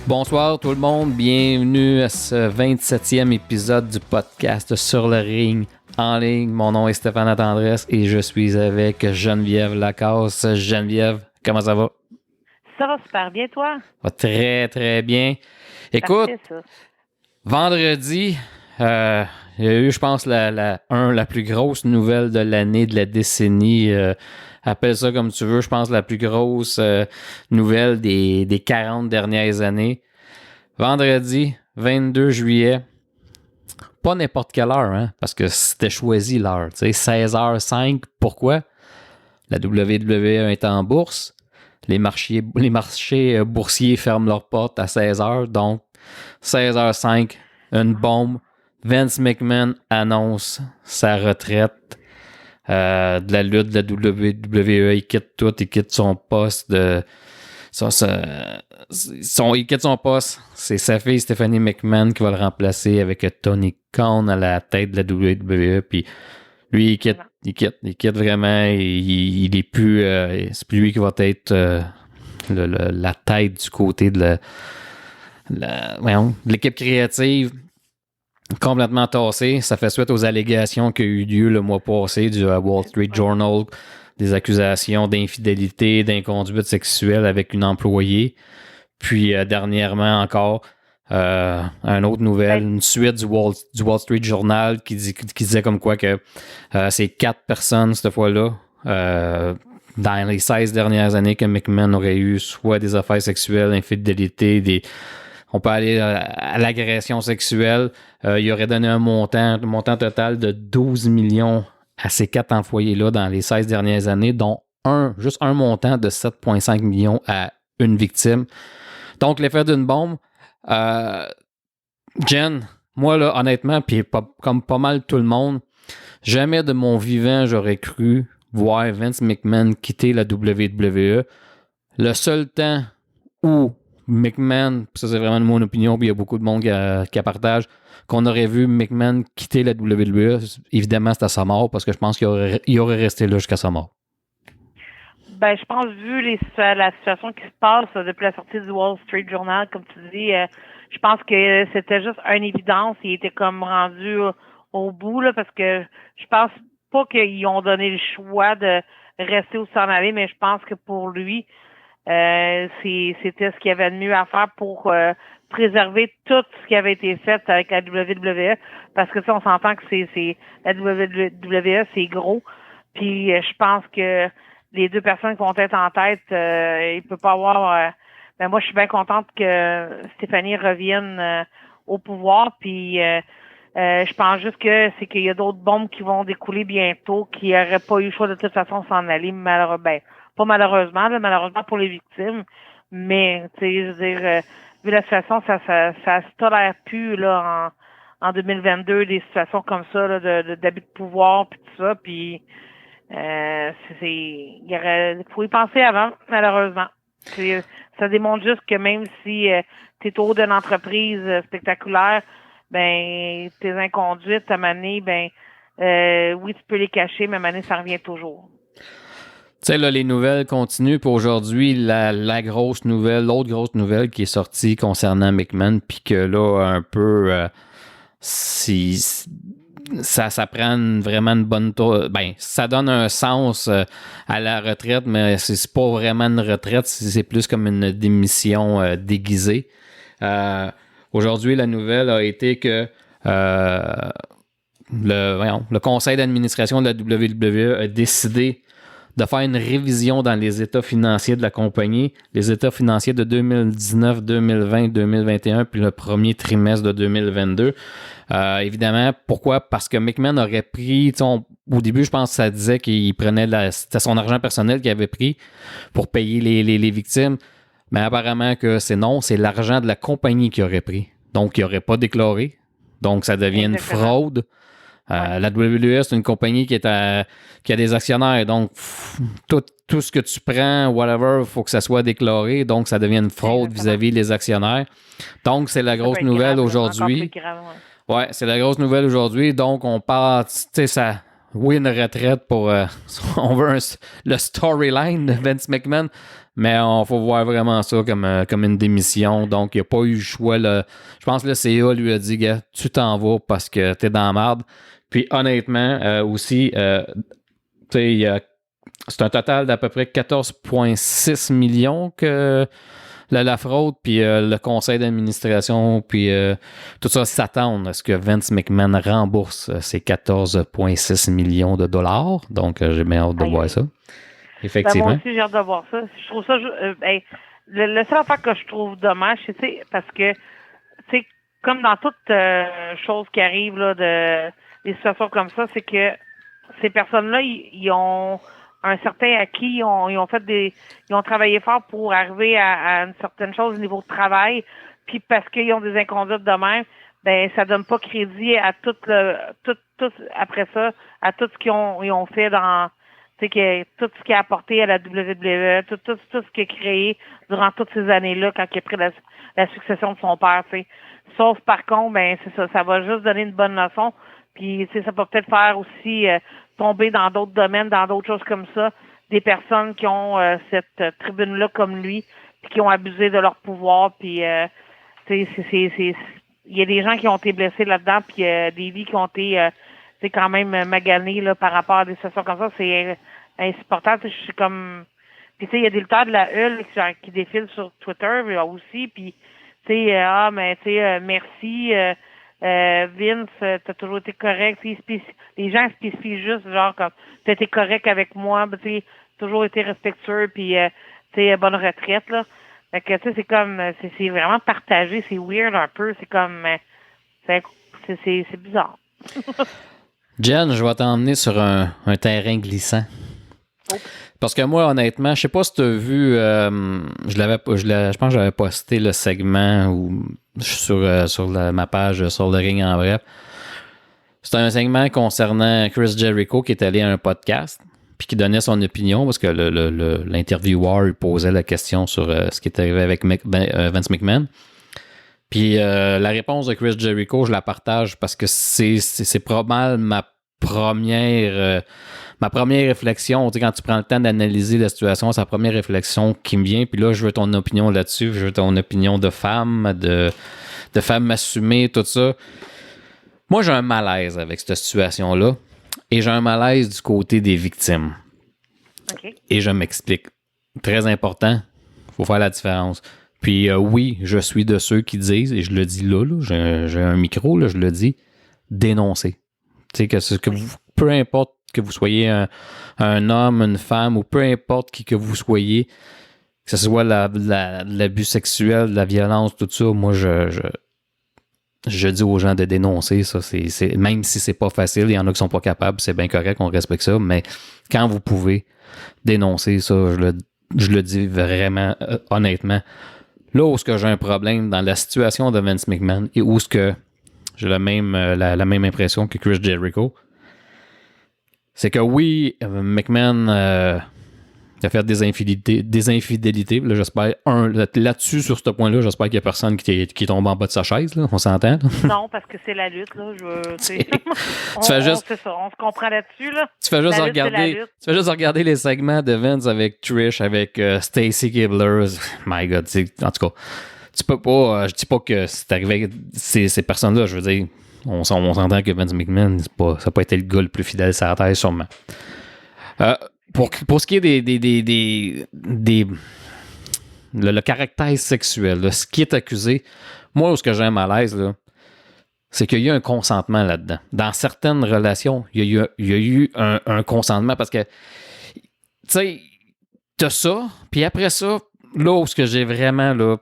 Bonsoir tout le monde, bienvenue à ce 27e épisode du podcast Sur le ring en ligne. Mon nom est Stéphane Tendresse et je suis avec Geneviève Lacasse. Geneviève, comment ça va? Ça va super bien, toi? Ça va très très bien. Écoute, vendredi, il y a eu, je pense, la plus grosse nouvelle de l'année, de la décennie. Appelle ça comme tu veux, je pense la plus grosse nouvelle des 40 dernières années. Vendredi, 22 juillet, pas n'importe quelle heure, hein, parce que c'était choisi l'heure, tu sais, 16h05. Pourquoi? La WWE est en bourse. Les marchés boursiers ferment leurs portes à 16h, donc 16h05, une bombe. Vince McMahon annonce sa retraite de la lutte de la WWE. Il quitte tout, il quitte son poste il quitte son poste. C'est sa fille Stephanie McMahon qui va le remplacer avec Tony Khan à la tête de la WWE. Puis lui, il quitte vraiment. Il est plus, c'est plus lui qui va être la tête du côté de l'équipe créative. Complètement tassé. Ça fait suite aux allégations qui ont eu lieu le mois passé du Wall Street Journal, des accusations d'infidélité, d'inconduite sexuelle avec une employée. Puis dernièrement encore, une autre nouvelle, une suite du Wall Street Journal qui disait comme quoi que c'est 4 personnes cette fois-là dans les 16 dernières années que McMahon aurait eu soit des affaires sexuelles, infidélité, on peut aller à l'agression sexuelle. Il aurait donné un montant total de 12 millions à ces 4 employés-là dans les 16 dernières années, dont juste un montant de 7,5 millions à une victime. Donc, l'effet d'une bombe. Jen, moi, là, honnêtement, puis comme pas mal tout le monde, jamais de mon vivant, j'aurais cru voir Vince McMahon quitter la WWE. Le seul temps où McMahon, ça c'est vraiment mon opinion, puis il y a beaucoup de monde qui la partage, qu'on aurait vu McMahon quitter la WWE, évidemment c'est à sa mort, parce que je pense qu'il aurait resté là jusqu'à sa mort. Ben, je pense, vu la situation qui se passe depuis la sortie du Wall Street Journal, comme tu dis, je pense que c'était juste une évidence. Il était comme rendu au bout, là, parce que je pense pas qu'ils ont donné le choix de rester ou s'en aller, mais je pense que pour lui, c'était ce qu'il y avait de mieux à faire pour préserver tout ce qui avait été fait avec la WWE, parce que on s'entend que c'est la WWE, c'est gros, puis je pense que les deux personnes qui vont être en tête, il peut pas avoir ben moi je suis bien contente que Stéphanie revienne au pouvoir, puis je pense juste que c'est qu'il y a d'autres bombes qui vont découler bientôt, qui n'auraient pas eu le choix de toute façon de s'en aller, pas malheureusement, là, malheureusement pour les victimes, mais tu sais, je veux dire, vu la situation, ça se tolère plus là en 2022 des situations comme ça là, d'abus de pouvoir puis tout ça, puis il faut y penser avant, malheureusement. Ça démontre juste que même si tu es au haut d'une entreprise spectaculaire, ben tes inconduites à maner, oui, tu peux les cacher, mais à maner, ça revient toujours. Tu sais, là, les nouvelles continuent. Puis aujourd'hui, l'autre grosse nouvelle qui est sortie concernant McMahon, puis que là, un peu, ça prend vraiment une bonne ça donne un sens à la retraite, mais c'est pas vraiment une retraite, c'est plus comme une démission déguisée. Aujourd'hui, la nouvelle a été que le conseil d'administration de la WWE a décidé de faire une révision dans les états financiers de la compagnie, les états financiers de 2019, 2020, 2021, puis le premier trimestre de 2022. Évidemment, pourquoi? Parce que McMahon aurait pris, au début, je pense que ça disait qu'il prenait c'était son argent personnel qu'il avait pris pour payer les victimes, mais apparemment que c'est l'argent de la compagnie qu'il aurait pris. Donc, il n'aurait pas déclaré. Donc, ça devient une fraude. La WWE, c'est une compagnie qui a des actionnaires, donc tout ce que tu prends, whatever, il faut que ça soit déclaré, donc ça devient une fraude vis-à-vis des actionnaires. Donc, c'est la grosse nouvelle aujourd'hui. Ouais, c'est la grosse nouvelle aujourd'hui. Donc, on part, tu sais, oui, une retraite pour, on veut le storyline de Vince McMahon, mais il faut voir vraiment ça comme une démission. Donc, il n'a pas eu le choix. Je pense que le CA lui a dit, gars, tu t'en vas parce que t'es dans la merde. Puis, honnêtement, aussi, c'est un total d'à peu près 14,6 millions que la fraude, puis le conseil d'administration, puis tout ça s'attend à ce que Vince McMahon rembourse ces 14,6 millions de dollars. Donc, j'ai bien hâte de voir ça. Effectivement. Ben, moi aussi, j'ai hâte de voir ça. Je trouve ça... le seul affaire que je trouve dommage, c'est parce que, tu sais, comme dans toute chose qui arrive, là, des situations comme ça, c'est que ces personnes-là, ils ont un certain acquis, ils ont travaillé fort pour arriver à une certaine chose au niveau de travail, puis parce qu'ils ont des inconduites de même, ben ça donne pas crédit à tout après ça, à tout ce qu'ils ont fait dans tout ce qui a apporté à la WWE, tout ce qui a créé durant toutes ces années-là quand il a pris la succession de son père, tu sais. Sauf par contre, ben c'est ça va juste donner une bonne leçon. Puis ça peut peut-être faire aussi tomber dans d'autres domaines, dans d'autres choses comme ça, des personnes qui ont cette tribune-là comme lui, puis qui ont abusé de leur pouvoir, puis il y a des gens qui ont été blessés là-dedans, puis des vies qui ont été quand même maganées là, par rapport à des situations comme ça, c'est insupportable. Je suis comme... Puis tu sais, il y a des lutteurs de la Hull qui défilent sur Twitter aussi, puis tu sais, merci... Vince, t'as toujours été correct. Les gens spécifient juste, genre, comme, t'as été correct avec moi, tu toujours été respectueux, puis, bonne retraite, là. Fait que, c'est comme, c'est vraiment partagé, c'est weird un peu, c'est comme, c'est bizarre. Jen, je vais t'emmener sur un terrain glissant. Oh. Parce que moi, honnêtement, je sais pas si tu as vu, je pense que j'avais posté le segment sur ma page sur le ring en bref. C'était un segment concernant Chris Jericho qui est allé à un podcast puis qui donnait son opinion parce que l'intervieweur lui posait la question sur ce qui est arrivé avec Vince McMahon. Puis la réponse de Chris Jericho, je la partage parce que c'est probablement ma première réflexion. Tu sais, quand tu prends le temps d'analyser la situation, c'est la première réflexion qui me vient. Puis là, je veux ton opinion là-dessus. Je veux ton opinion de femme, de femme assumée, tout ça. Moi, j'ai un malaise avec cette situation-là. Et j'ai un malaise du côté des victimes. Okay. Et je m'explique. Très important. Il faut faire la différence. Puis oui, je suis de ceux qui disent, et je le dis là j'ai un micro, là, je le dis, dénoncer. Tu sais, peu importe que vous soyez un homme, une femme, ou peu importe qui que vous soyez, que ce soit l'abus sexuel, la violence, tout ça, moi, je dis aux gens de dénoncer ça. Même si c'est pas facile, il y en a qui sont pas capables, c'est bien correct, on respecte ça, mais quand vous pouvez dénoncer ça, je le dis vraiment honnêtement. Là où est-ce que j'ai un problème dans la situation de Vince McMahon et où est-ce que j'ai la même impression que Chris Jericho, c'est que oui, McMahon a fait des infidélités. Là, j'espère, là-dessus, sur ce point-là, j'espère qu'il n'y a personne qui tombe en bas de sa chaise. Là. On s'entend? Là? Non, parce que c'est la lutte. Là. On se comprend là-dessus. Là. Tu fais juste regarder les segments de Vince avec Trish, avec Stacy Keibler. My God, en tout cas, tu peux pas... je dis pas que c'est arrivé avec ces personnes-là. Je veux dire, on s'entend que Vince McMahon, ça n'a pas été le gars le plus fidèle sur la terre, sûrement. Pour ce qui est le caractère sexuel, là, ce qui est accusé, moi, ce que j'ai un malaise, là, c'est qu'il y a un consentement là-dedans. Dans certaines relations, il y a eu un consentement parce que, tu sais, t'as ça, puis après ça, là où ce que j'ai vraiment là,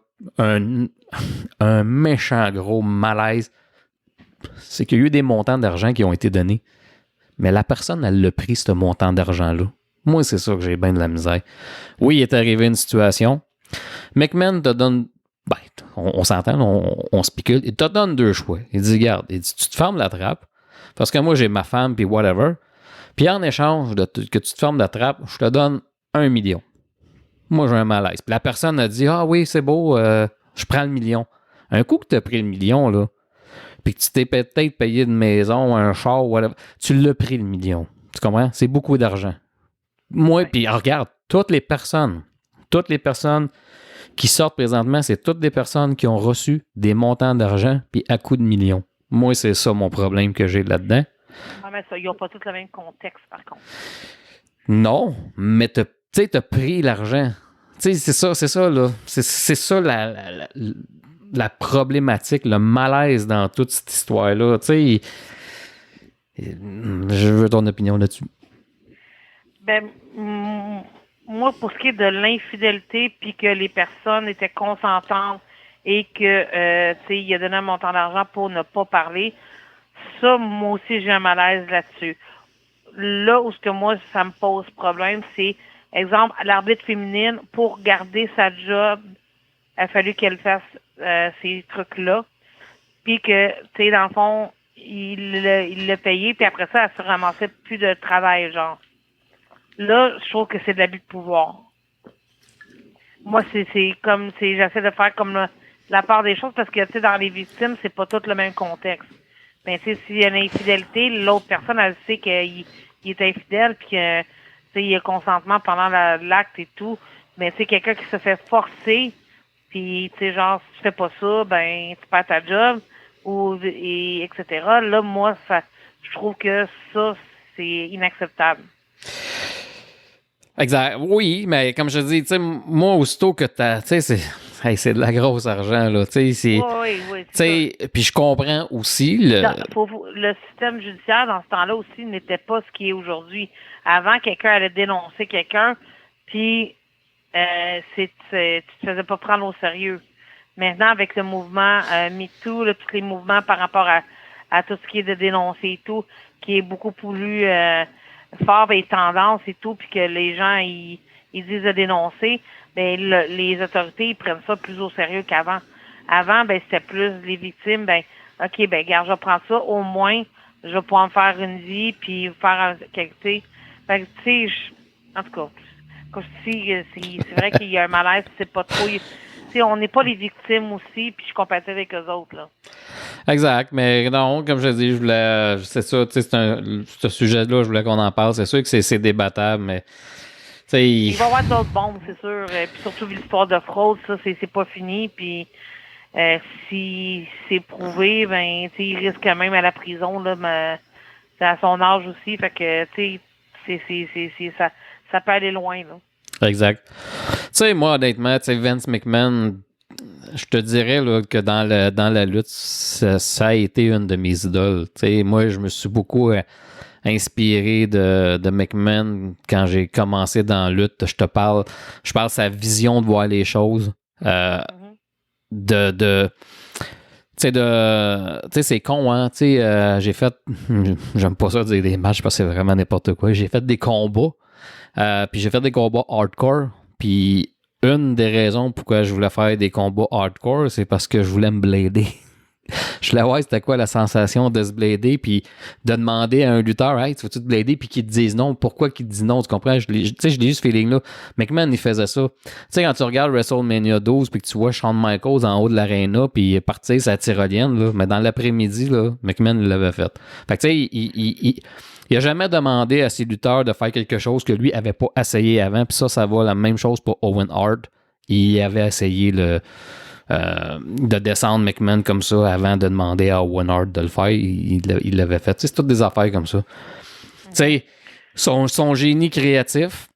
un méchant gros malaise, c'est qu'il y a eu des montants d'argent qui ont été donnés, mais la personne, elle l'a pris, ce montant d'argent-là. Moi, c'est ça que j'ai bien de la misère. Oui, il est arrivé une situation. McMahon te donne... Ben, on s'entend, on spécule. Il te donne deux choix. Il dit, regarde, tu te fermes la trappe, parce que moi, j'ai ma femme, puis whatever. Puis en échange que tu te fermes la trappe, je te donne 1 million. Moi, j'ai un malaise. Puis la personne a dit, ah oui, c'est beau, je prends le million. Un coup que tu as pris le million, là, puis que tu t'es peut-être payé une maison, un char, whatever, tu l'as pris le million. Tu comprends? C'est beaucoup d'argent. Moi, puis regarde, toutes les personnes qui sortent présentement, c'est toutes des personnes qui ont reçu des montants d'argent puis à coups de millions. Moi, c'est ça mon problème que j'ai là-dedans. Ah, mais ça, ils n'ont pas tous le même contexte, par contre. Non, mais tu as pris l'argent. Tu sais, c'est ça, là. C'est ça la problématique, le malaise dans toute cette histoire-là. Tu sais, je veux ton opinion là-dessus. Ben, moi, pour ce qui est de l'infidélité, puis que les personnes étaient consentantes et que, tu sais, il a donné un montant d'argent pour ne pas parler, ça, moi aussi, j'ai un malaise là-dessus. Là où ce que moi, ça me pose problème, c'est, exemple, l'arbitre féminine, pour garder sa job, il a fallu qu'elle fasse ces trucs-là, puis que, tu sais, dans le fond, il l'a payé, puis après ça, elle se ramassait plus de travail, genre. Là, je trouve que c'est de l'abus de pouvoir. Moi, c'est comme, j'essaie de faire comme la part des choses, parce que, tu sais, dans les victimes, c'est pas tout le même contexte. Ben, tu sais, s'il y a une infidélité, l'autre personne, elle sait qu'il est infidèle, puis que, tu sais, il y a consentement pendant l'acte et tout. Mais, tu sais, quelqu'un qui se fait forcer, puis, tu sais, genre, si tu fais pas ça, ben, tu perds ta job, etc. Là, moi, je trouve que ça, c'est inacceptable. Exact. Oui, mais comme je dis, tu sais, moi, aussitôt que t'as, tu sais, c'est de la grosse argent, là, tu sais, Oui, tu sais, puis je comprends aussi le système judiciaire, dans ce temps-là aussi, n'était pas ce qui est aujourd'hui. Avant, quelqu'un allait dénoncer quelqu'un, puis tu te faisais pas prendre au sérieux. Maintenant, avec le mouvement MeToo, tous les mouvements par rapport à tout ce qui est de dénoncer et tout, qui est beaucoup plus fort et tendance et tout, puis que les gens ils disent de dénoncer, ben les autorités ils prennent ça plus au sérieux qu'avant. Avant, ben c'était plus les victimes, ben ok, ben regarde, je vais prendre ça, au moins je vais pouvoir me faire une vie puis faire quelque fait que tu sais, en tout cas, comme je dis, c'est vrai qu'il y a un malaise, c'est pas trop. On n'est pas les victimes aussi, puis je compatis avec eux autres, là. Exact, mais non, comme je dis, c'est ça, tu sais, ce sujet-là, je voulais qu'on en parle. C'est sûr que c'est débattable, mais il va y avoir d'autres bombes, c'est sûr. Puis surtout l'histoire de fraude, ça, c'est pas fini. Puis si c'est prouvé, ben, tu sais, il risque quand même à la prison, là, mais c'est à son âge aussi. Fait que, tu sais, ça peut aller loin, là. Exact. Tu sais, moi, honnêtement, tu sais, Vince McMahon, je te dirais là, que dans la lutte, ça a été une de mes idoles. Tu sais, moi, je me suis beaucoup inspiré de McMahon quand j'ai commencé dans la lutte. Je parle de sa vision de voir les choses. Tu sais, c'est con, hein. Tu sais, j'ai fait, j'aime pas ça dire des matchs parce que c'est vraiment n'importe quoi. J'ai fait des combats. Puis j'ai fait des combats hardcore. Puis une des raisons pourquoi je voulais faire des combats hardcore, c'est parce que je voulais me blader. Je voulais voir c'était quoi la sensation de se blader, puis de demander à un lutteur, hey, tu veux-tu te blader, puis qu'il te dise non. Pourquoi qu'il te dit non, tu comprends? Je l'ai eu ce feeling-là. McMahon, il faisait ça. Tu sais, quand tu regardes WrestleMania 12, puis que tu vois Shawn Michaels en haut de l'aréna, puis il est parti sa tyrolienne, là, mais dans l'après-midi, là, McMahon l'avait fait. Fait que tu sais, il n'a jamais demandé à ses lutteurs de faire quelque chose que lui n'avait pas essayé avant. Puis ça va la même chose pour Owen Hart. Il avait essayé de descendre McMahon comme ça avant de demander à Owen Hart de le faire. Il l'avait fait. Tu sais, c'est toutes des affaires comme ça. Tu sais, son génie créatif.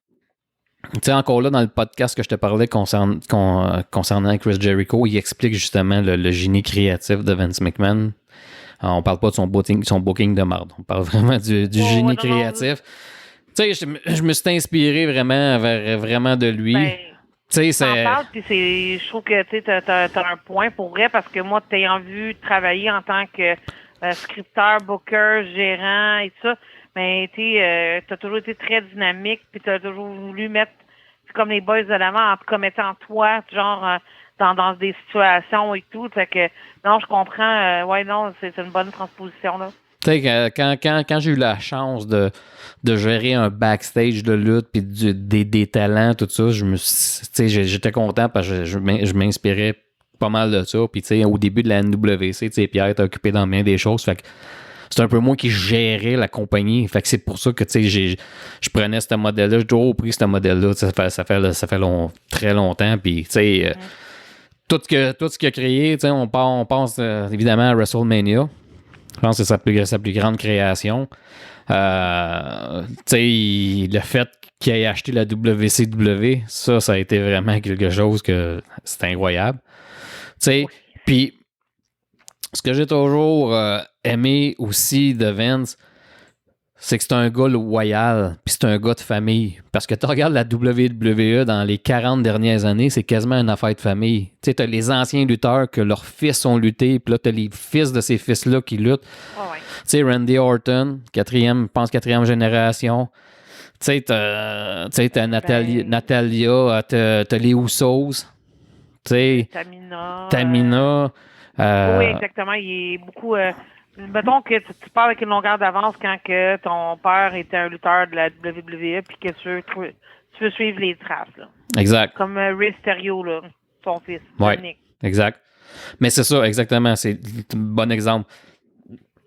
Tu sais, encore là, dans le podcast que je te parlais concernant Chris Jericho, il explique justement le génie créatif de Vince McMahon. On parle pas de son booking de marde. On parle vraiment du génie créatif. Tu sais, je me suis inspiré vraiment de lui. Ben, tu sais, je trouve que tu as un point pour vrai parce que moi, t'ayant vu travailler en tant que scripteur, booker, gérant et tout ça, mais tu as toujours été très dynamique puis tu as toujours voulu mettre comme les boys de l'avant en commettant toi, genre dans des situations et tout. Fait que non, je comprends. Ouais, non, c'est une bonne transposition là. Tu sais, quand j'ai eu la chance de gérer un backstage de lutte puis des talents, tout ça, j'étais content parce que je m'inspirais pas mal de ça. Puis tu sais, au début de la NWC, tu sais, Pierre était occupé dans bien des choses. Fait que c'est un peu moi qui gérais la compagnie. Fait que c'est pour ça que je prenais ce modèle-là. J'ai toujours pris ce modèle-là. Ça fait très longtemps. Puis, tout ce qu'il a créé, on pense évidemment à WrestleMania. Je pense que c'est sa plus grande création. Le fait qu'il ait acheté la WCW, ça a été vraiment quelque chose que c'est incroyable. Puis, ce que j'ai toujours aimé aussi de Vince, c'est que c'est un gars loyal, puis c'est un gars de famille. Parce que tu regardes la WWE dans les 40 dernières années, c'est quasiment une affaire de famille. Tu sais, t'as les anciens lutteurs que leurs fils ont lutté, puis là, t'as les fils de ces fils-là qui luttent. Oh, ouais. Tu sais, Randy Orton, quatrième génération. Tu sais, t'as Natalia, t'as les Usos. Tu sais, Tamina. Oui, exactement. Il est beaucoup... mettons que tu pars avec une longueur d'avance quand que ton père était un lutteur de la WWE puis que tu veux suivre les traces. Là. Exact. Comme Rey Mysterio, là, son fils. Oui, exact. Mais c'est ça, exactement. C'est un bon exemple.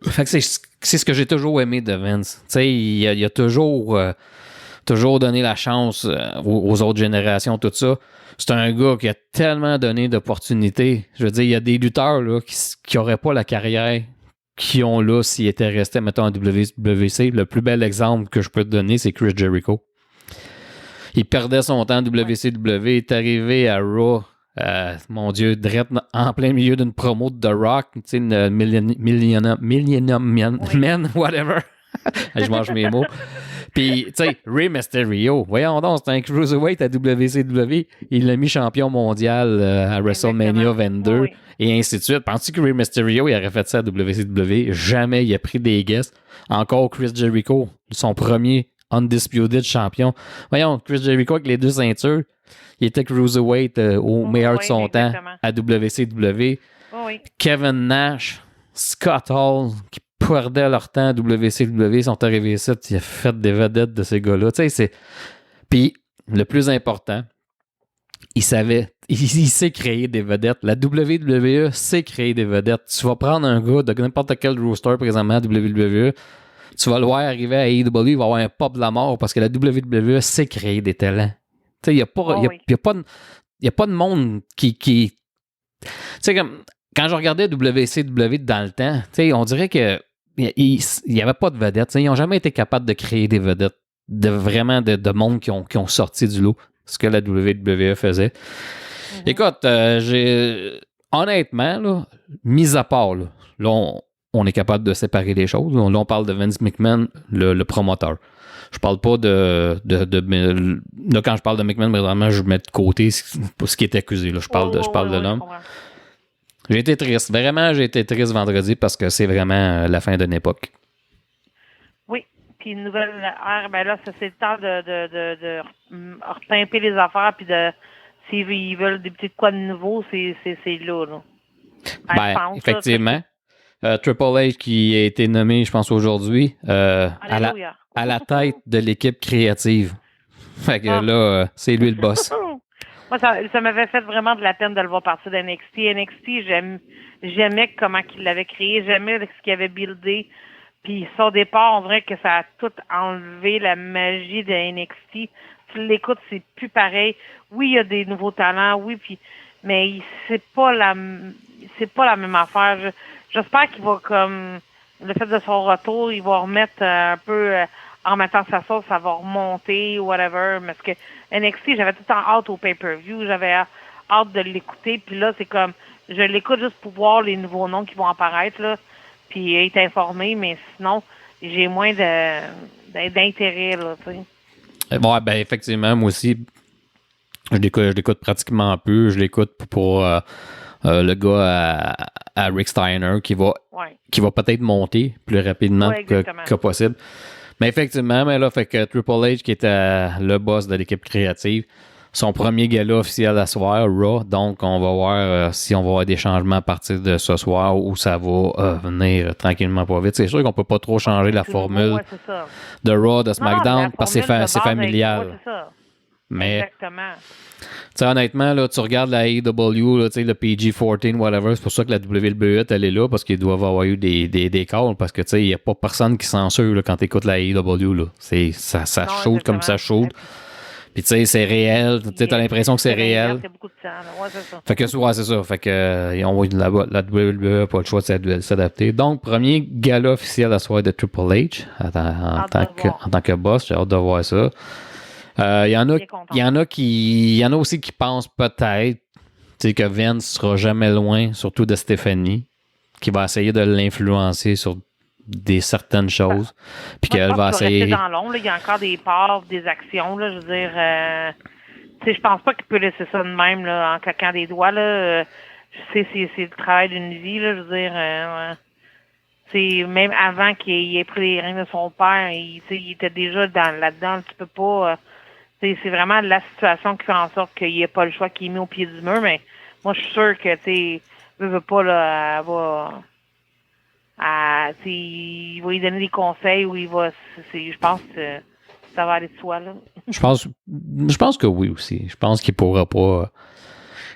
Fait que c'est ce que j'ai toujours aimé de Vince. Tu sais, il a toujours donné la chance aux autres générations, tout ça. C'est un gars qui a tellement donné d'opportunités. Je veux dire, il y a des lutteurs là, qui n'auraient pas la carrière qu'ils ont là s'ils étaient restés, mettons, en WWC. Le plus bel exemple que je peux te donner, c'est Chris Jericho. Il perdait son temps en WCW, il est arrivé à Raw, mon Dieu, direct en plein milieu d'une promo de The Rock, tu sais, une Millennium Man, whatever. Je mange mes mots. Puis, tu sais, Rey Mysterio, voyons donc, c'est un cruiserweight à WCW. Il l'a mis champion mondial à WrestleMania 22 et ainsi de suite. Penses-tu que Rey Mysterio, il aurait fait ça à WCW? Jamais il a pris des guests. Encore Chris Jericho, son premier Undisputed champion. Voyons, Chris Jericho avec les 2 ceintures, il était cruiserweight au meilleur de son temps à WCW. Kevin Nash, Scott Hall, qui perdaient leur temps à WCW, ils sont arrivés ici, il a fait des vedettes de ces gars-là. Tu sais, c'est... Puis, le plus important, il sait créer des vedettes. La WWE sait créer des vedettes. Tu vas prendre un gars de n'importe quel roster présentement à WWE, tu vas le voir arriver à AEW, il va avoir un pop de la mort parce que la WWE sait créer des talents. Tu sais, il n'y a pas de monde qui... Tu sais, comme... Quand je regardais WCW dans le temps, on dirait que il n'y avait pas de vedettes. Ils n'ont jamais été capables de créer des vedettes, de monde qui ont sorti du lot, ce que la WWE faisait. Écoute, honnêtement, là, mis à part, là, on est capable de séparer les choses. Là, on parle de Vince McMahon, le promoteur. Je parle pas de là, quand je parle de McMahon, vraiment, je mets de côté ce qui est accusé. Là. Je parle de l'homme. J'ai été triste. Vraiment, j'ai été triste vendredi parce que c'est vraiment la fin d'une époque. Oui. Puis une nouvelle ère, ben là, c'est le temps de repimper les affaires puis de s'ils veulent des petits quoi de nouveau, c'est là. Ben, effectivement. Triple H qui a été nommé, je pense, aujourd'hui à la tête de l'équipe créative. Fait que là, c'est lui le boss. Moi, ça m'avait fait vraiment de la peine de le voir partir d'NXT. NXT, j'aimais comment il l'avait créé, j'aimais ce qu'il avait buildé. Puis son départ, on dirait que ça a tout enlevé la magie de NXT. Tu l'écoutes, c'est plus pareil. Oui, il y a des nouveaux talents, oui, mais c'est pas la même affaire. J'espère qu'il va, comme le fait de son retour, il va remettre un peu en mettant sa sauce, ça va remonter, whatever. Parce que NXT, j'avais tout le temps hâte au pay-per-view, j'avais hâte de l'écouter. Puis là, c'est comme, je l'écoute juste pour voir les nouveaux noms qui vont apparaître, là, puis être informé, mais sinon, j'ai moins d'intérêt, là, tu sais. Bon, ben, effectivement, moi aussi, je l'écoute pratiquement peu. Je l'écoute pour le gars à Rick Steiner qui va peut-être monter plus rapidement que possible. Mais effectivement, là, fait que Triple H, qui était le boss de l'équipe créative, son premier gala officiel à soir, Raw. Donc, on va voir si on va avoir des changements à partir de ce soir ou ça va venir tranquillement pas vite. C'est sûr qu'on peut pas trop changer la formule de Raw, de SmackDown, parce que c'est familial. C'est ça. Mais, exactement. Honnêtement, là, tu regardes la AEW, là, le PG-14, whatever, c'est pour ça que la WWE, elle est là, parce qu'ils doivent avoir eu des calls, parce que il n'y a pas personne qui censure là, quand tu écoutes la AEW. Là. Ça shoot comme ça shoot. Puis tu sais, c'est réel. Tu as l'impression que c'est réel. C'est beaucoup de temps. Ouais, c'est ça. Fait que c'est ça. Fait que la WWE n'a pas le choix de s'adapter. Donc, premier gala officiel à soir de Triple H en tant que boss. J'ai hâte de voir ça. Il y en a aussi qui pensent peut-être que Vince sera jamais loin, surtout de Stephanie, qui va essayer de l'influencer sur certaines choses. Puis qu'elle va essayer. Dans l'ombre, il y a encore des parts, des actions. Là, je veux dire, je pense pas qu'il peut laisser ça de même là, en claquant des doigts. Là, c'est le travail d'une vie. Là, je veux dire, c'est même avant qu'il ait pris les rênes de son père, il était déjà là-dedans. Tu peux pas. C'est vraiment la situation qui fait en sorte qu'il n'y a pas le choix qui est mis au pied du mur. Mais moi, je suis sûr que veut pas là, elle va. Il va lui donner des conseils ou il va. Je pense que ça va aller de soi, là. Je pense que oui aussi. Je pense qu'il pourra pas.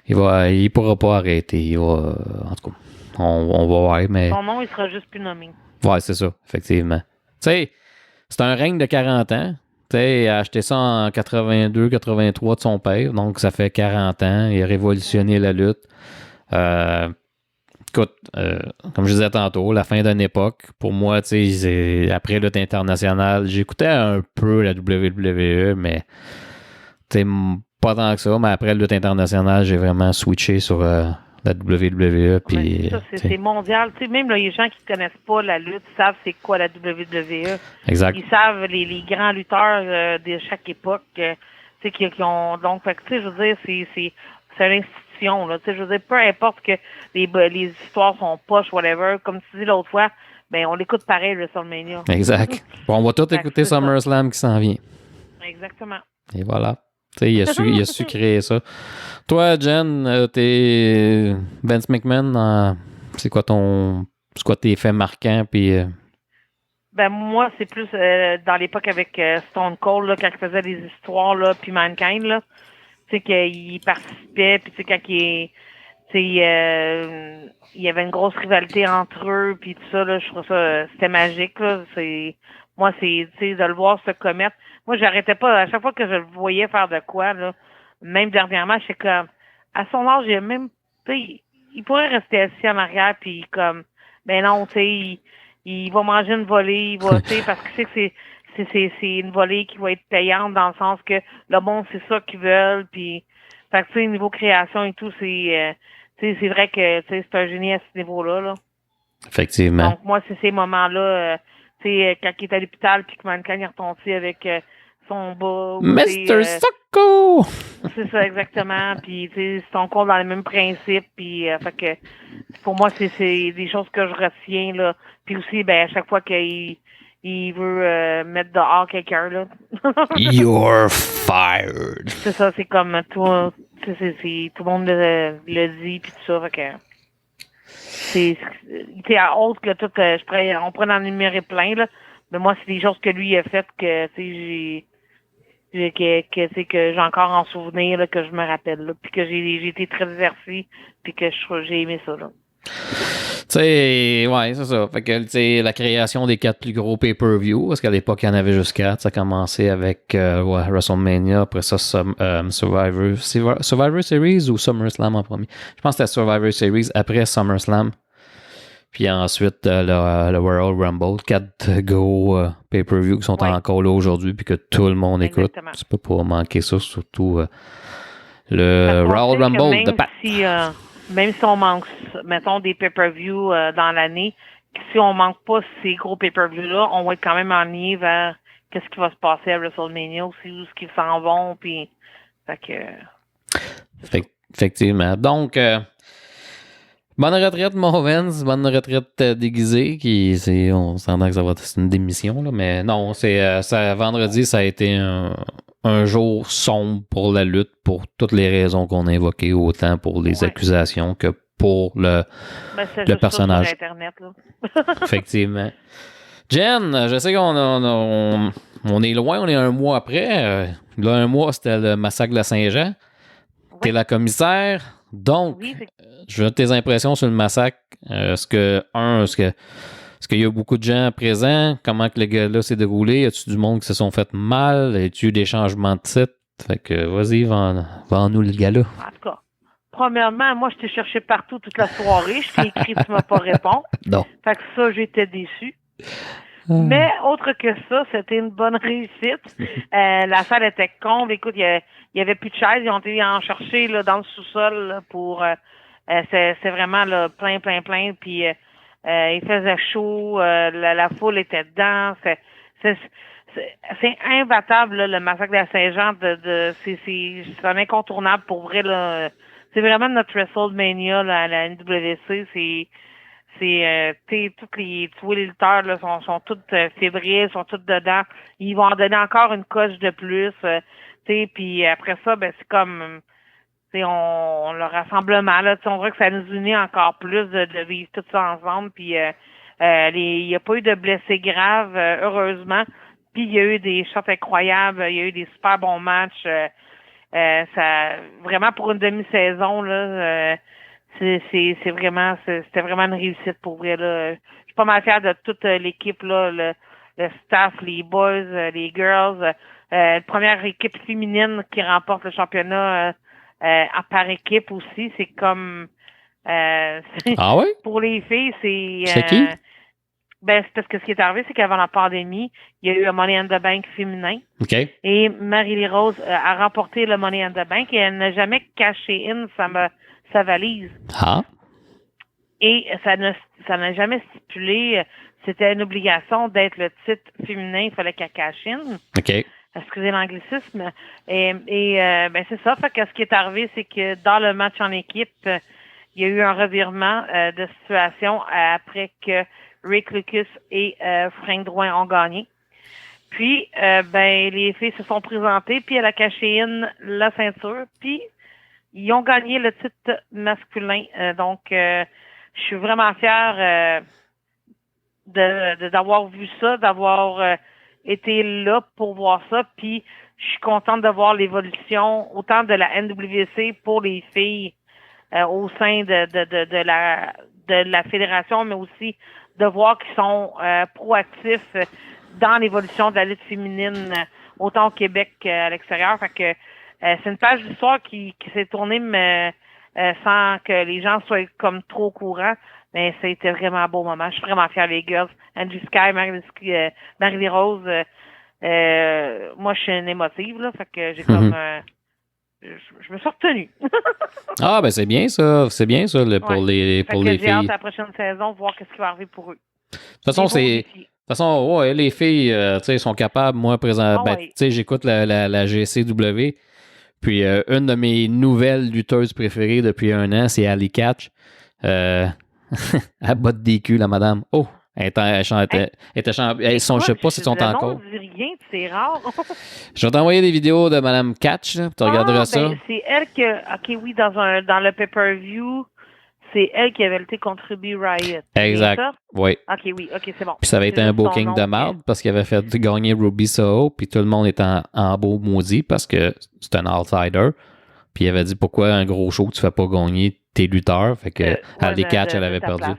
Il pourra pas arrêter. En tout cas, on va voir, mais. Son nom, il sera juste plus nommé. Ouais, c'est ça, effectivement. Tu sais, c'est un règne de 40 ans. Tu sais, il a acheté ça en 82, 83 de son père. Donc, ça fait 40 ans. Il a révolutionné la lutte. Écoute, comme je disais tantôt, la fin d'une époque, pour moi, tu sais, après lutte internationale, j'écoutais un peu la WWE, mais tu sais, pas tant que ça, mais après lutte internationale, j'ai vraiment switché sur la WWE. Puis, c'est mondial. Tu sais, même là, les gens qui ne connaissent pas la lutte savent c'est quoi la WWE. Exact. Ils savent les grands lutteurs de chaque époque, tu sais, qui ont. Donc, tu sais, je veux dire, c'est l'institution, là. Tu sais, je veux dire, peu importe que les histoires sont poches, whatever, comme tu dis l'autre fois, ben, on l'écoute pareil, le WrestleMania. Exact. Bon, on va tout écouter SummerSlam qui s'en vient. Exactement. Et voilà. Tu sais, il a su créer ça. Toi, Jen, t'es Vince McMahon, c'est quoi tes faits marquants, puis... Ben, moi, c'est plus dans l'époque avec Stone Cold, là, quand il faisait des histoires, là, puis Mankind, là. Tu sais, qu'il participait, puis tu sais, quand il y avait une grosse rivalité entre eux, puis tout ça, là, je trouve ça, c'était magique, là. Moi, tu sais, de le voir se commettre. Moi, j'arrêtais pas, à chaque fois que je le voyais faire de quoi, là, même dernièrement, j'étais comme, à son âge, tu sais, il pourrait rester assis en arrière, puis comme, ben non, tu sais, il va manger une volée, il va, tu sais, parce que c'est une volée qui va être payante dans le sens que le monde, c'est ça qu'ils veulent, puis, fait que, tu sais, niveau création et tout, c'est vrai que, tu sais, c'est un génie à ce niveau-là, là. Effectivement. Donc, moi, c'est ces moments-là, tu sais, quand il est à l'hôpital, puis que Mankind est retombé avec son bas. Mr. Socko! C'est ça, exactement. Puis, tu sais, c'est encore dans le même principe. Puis, fait que, pour moi, c'est des choses que je retiens, là. Puis aussi, ben, à chaque fois qu'il veut mettre dehors quelqu'un, là. You're fired! C'est ça, c'est comme tout le monde le dit, puis tout ça. Fait que, c'est à autre que tout, on pourrait en énumérer plein, là. Mais moi, c'est des choses que lui a faites que, tu sais, que j'ai encore en souvenir, là, que je me rappelle, là, puis que j'ai été très diverti, puis que j'ai aimé ça, là. Tu sais, ouais, c'est ça. Fait que, tu sais, la création des 4 plus gros pay-per-view, parce qu'à l'époque, il y en avait juste 4. Ça a commencé avec WrestleMania, après ça, Survivor Series ou SummerSlam en premier. Je pense que c'était Survivor Series après SummerSlam. Puis ensuite, le Royal Rumble. 4 gros pay-per-view qui sont encore là aujourd'hui, puis que tout le monde écoute. Tu peux pas manquer ça, surtout le Royal Rumble de Pat. Même si on manque, mettons, des pay-per-view dans l'année, si on manque pas ces gros pay-per-view-là, on va être quand même enligné vers qu'est-ce qui va se passer à WrestleMania aussi, où est-ce qu'ils s'en vont, puis fait que... Effectivement. Donc, bonne retraite, mon Vince, bonne retraite déguisée, on s'entend que ça va être une démission, là, mais non, vendredi, ça a été un jour sombre pour la lutte, pour toutes les raisons qu'on a évoquées, autant pour les accusations que pour le personnage. Sur Internet, là. Effectivement. Jen, je sais qu'on on est loin, on est un mois après. Là, un mois, c'était le massacre de la Saint-Jean. Oui. T'es la commissaire. Donc, Oui, je veux tes impressions sur le massacre. Est-ce qu'il y a beaucoup de gens présents? Comment que le gars-là s'est déroulé? Y a-tu du monde qui se sont fait mal? Y a-tu eu des changements de titre? Fait que, vas-y, vends-nous le gars-là. en tout cas. Premièrement, moi, je t'ai cherché partout toute la soirée. Je t'ai écrit, tu m'as pas répondu. Non. Fait que ça, j'étais déçue. Mais autre que ça, c'était une bonne réussite. La salle était comble. Écoute, il y avait plus de chaises. Ils ont été en chercher là, dans le sous-sol là, pour... c'est vraiment là, plein. Puis il faisait chaud. La foule était dedans. C'est imbattable, là, le massacre de la Saint-Jean. C'est un incontournable pour vrai. Là. C'est vraiment notre WrestleMania là, à la NWC. Tu vois, les lutteurs là, sont tous fébriles, sont tous dedans. Ils vont en donner encore une coche de plus. Puis après ça, ben c'est comme le rassemblement, là, on voit que ça nous unit encore plus de vivre tout ça ensemble. Puis il n'y a pas eu de blessés graves, heureusement. Puis il y a eu des shots incroyables, il y a eu des super bons matchs. Ça vraiment pour une demi-saison, là, c'était vraiment une réussite pour vrai. Là. Je suis pas mal fière de toute l'équipe, là, le staff, les boys, les girls. La première équipe féminine qui remporte le championnat par équipe aussi. C'est comme Ah oui? pour les filles, C'est qui? Ben, c'est parce que ce qui est arrivé, c'est qu'avant la pandémie, il y a eu un Money in the Bank féminin. OK. Et Marie-Lee Rose a remporté le Money in the Bank et elle n'a jamais caché sa valise. Ah. Et ça n'a jamais stipulé, c'était une obligation d'être le titre féminin, il fallait qu'elle cache in. OK. Excusez l'anglicisme. Et ben c'est ça. Fait que ce qui est arrivé, c'est que dans le match en équipe, il y a eu un revirement de situation après que Rick Lucas et Frank Drouin ont gagné. Puis, ben les filles se sont présentées, puis elle a caché in la ceinture, puis ils ont gagné le titre masculin. Donc, je suis vraiment fière d'avoir vu ça, d'avoir été là pour voir ça. Puis, je suis contente de voir l'évolution autant de la NWC pour les filles au sein de la fédération, mais aussi de voir qu'ils sont proactifs dans l'évolution de la lutte féminine, autant au Québec qu'à l'extérieur. Fait que c'est une page d'histoire qui s'est tournée sans que les gens soient comme trop au courant. Mais c'était vraiment un beau moment. Je suis vraiment fière des girls. Angie Sky, Marie-Lee Rose. Moi, je suis une émotive, là. Fait que j'ai comme... je me suis retenue. Ah, ben c'est bien ça. C'est bien ça pour les j'ai filles. hâte à la prochaine saison, voir ce qui va arriver pour eux. De toute façon, De toute façon, ouais, les filles, tu sais, sont capables. Moi, présent, tu sais, j'écoute la GCW. Puis, une de mes nouvelles lutteuses préférées depuis un an, c'est Ali Catch. Elle botte des culs, la madame. Oh! Je sais pas si sont encore. Rien, c'est rare. Je vais t'envoyer des vidéos de madame Catch, là, tu regarderas ça. C'est elle OK, oui, dans le pay-per-view, c'est elle qui avait lutté contre Ruby Riott. Exact. Oui. OK, oui, OK, c'est bon. Puis ça avait été un booking de merde parce qu'il avait fait gagner Ruby Soho, puis tout le monde était en beau maudit parce que c'est un outsider. Puis il avait dit pourquoi un gros show tu fais pas gagner tes lutteurs. Fait que Ali Catch, elle avait perdu.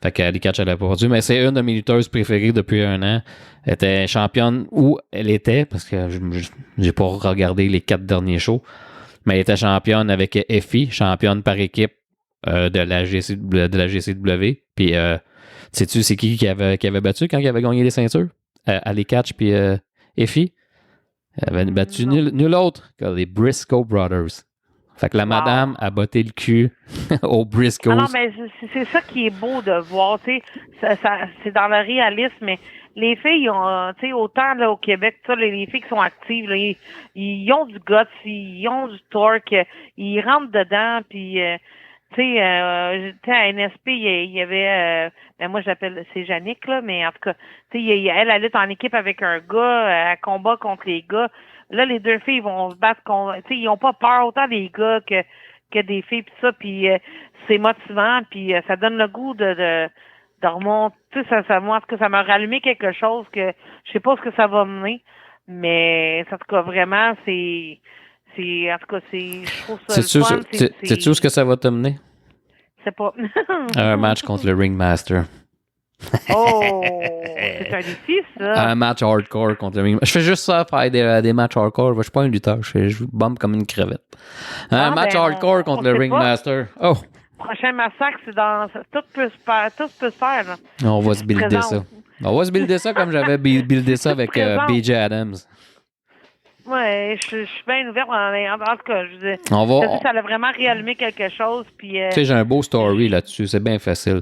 Fait que Ali Catch, elle avait perdu. Mais c'est une de mes lutteuses préférées depuis un an. Elle était championne où elle était, parce que j'ai pas regardé les 4 derniers shows. Mais elle était championne avec Effie, championne par équipe de la GCW. Puis sais-tu c'est qui avait battu quand il avait gagné les ceintures? Ali Catch puis Effie. Elle avait battu nul autre que les Briscoe Brothers. Fait que la madame a botté le cul aux Briscoes. Non, mais c'est ça qui est beau de voir, tu sais, c'est dans le réalisme, mais les filles, tu sais, autant là au Québec, les filles qui sont actives, là, ils ont du guts, ils ont du torque, ils rentrent dedans, puis tu sais, à NSP, il y avait, ben moi j'appelle, c'est Yannick, là, mais en tout cas, tu sais, elle lutte en équipe avec un gars, elle combat contre les gars. Là, les deux filles vont se battre contre, tu sais, ils ont pas peur autant des gars que des filles pis ça, puis c'est motivant, puis ça donne le goût de de remonter. Moi, en tout cas, ça m'a rallumé quelque chose que je sais pas ce que ça va mener, mais en tout cas, vraiment, en tout cas, je trouve ça le fun. Sais-tu où ce que ça va te mener? C'est pas. Un match contre le Ringmaster. Oh, c'est un défi, ça. Un match hardcore contre le Ringmaster. Je fais juste ça, faire des matchs hardcore. Je suis pas un lutteur, je bombe comme une crevette. Un match hardcore contre le Ringmaster. Oh! Prochain massacre, tout peut se faire, là. On va se builder ça. On va se builder ça comme j'avais buildé ça avec BJ Adams. Ouais, je suis bien ouverte en tout cas. Ça a vraiment réallumé quelque chose. Puis, tu sais, j'ai un beau story là-dessus. C'est bien facile.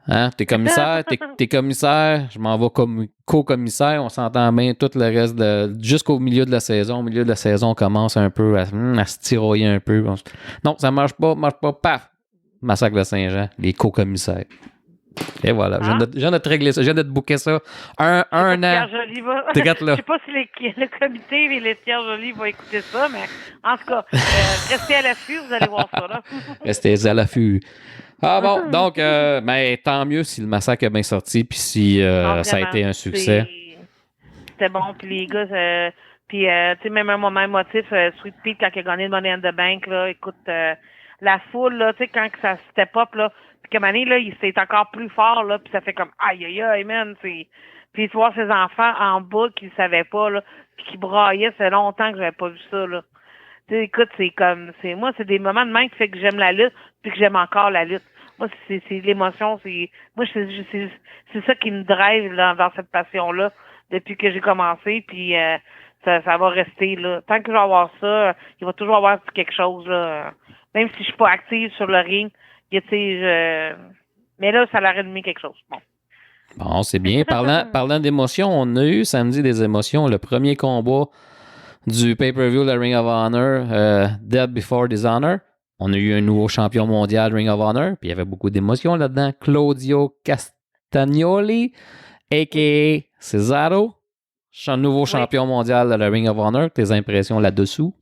Hein? T'es commissaire, t'es commissaire, je m'en vais comme co-commissaire, on s'entend bien tout le reste jusqu'au milieu de la saison. Au milieu de la saison, on commence un peu à se tiroyer un peu. Non, ça marche pas, paf! Massacre de Saint-Jean, les co-commissaires. Et voilà, je viens de te régler ça, je viens de te booker ça. Un an. Je sais pas si le comité et les Pierre Joly vont écouter ça, mais en tout cas, restez à l'affût, vous allez voir ça, là. Restez à l'affût. Ah bon, donc, tant mieux si le massacre est bien sorti, puis si ça a été un succès. C'était bon, puis les gars, tu sais, même un moment émotif, Sweet Pete, quand il a gagné le Money in the Bank, là, écoute, la foule, là, tu sais, quand ça step up, là, puis comme année, là, c'est encore plus fort, là, puis ça fait comme, aïe, aïe, aïe, man, puis tu vois ses enfants en bas qui ne savaient pas, là, puis qui braillaient, ça fait longtemps que j'avais pas vu ça, là. Tu sais, écoute, moi, c'est des moments de même qui fait que j'aime la lutte, puis que j'aime encore la lutte. Moi, c'est l'émotion, c'est ça qui me drive, là, dans cette passion-là, depuis que j'ai commencé, puis ça va rester, là. Tant que je vais avoir ça, il va toujours avoir quelque chose, là. Même si je suis pas active sur le ring, tu sais, mais là, ça l'a redonné quelque chose. Bon, c'est bien. Parlant d'émotions, on a eu samedi des émotions. Le premier combat du pay-per-view, le Ring of Honor, Dead Before Dishonor. On a eu un nouveau champion mondial Ring of Honor, puis il y avait beaucoup d'émotions là-dedans. Claudio Castagnoli, a.k.a. Cesaro, nouveau champion mondial de la Ring of Honor. Tes impressions là-dessous?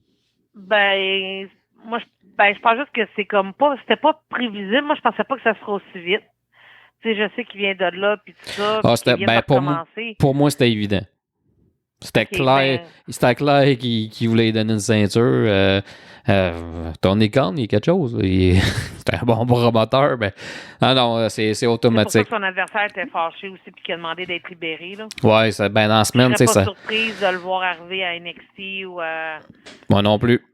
Moi, je pense juste que c'était pas prévisible. Moi, je pensais pas que ça serait aussi vite. Tu sais, je sais qu'il vient de là, puis tout ça. Pour moi, c'était évident. C'était clair qu'il voulait lui donner une ceinture. Tony Khan, il est quelque chose. C'était un bon promoteur, mais non, c'est automatique. C'est pour ça que son adversaire était fâché aussi puis qu'il a demandé d'être libéré. Là. Ouais, dans la semaine, c'est ça. Je serais pas surprise de le voir arriver à NXT ou à... Moi non plus.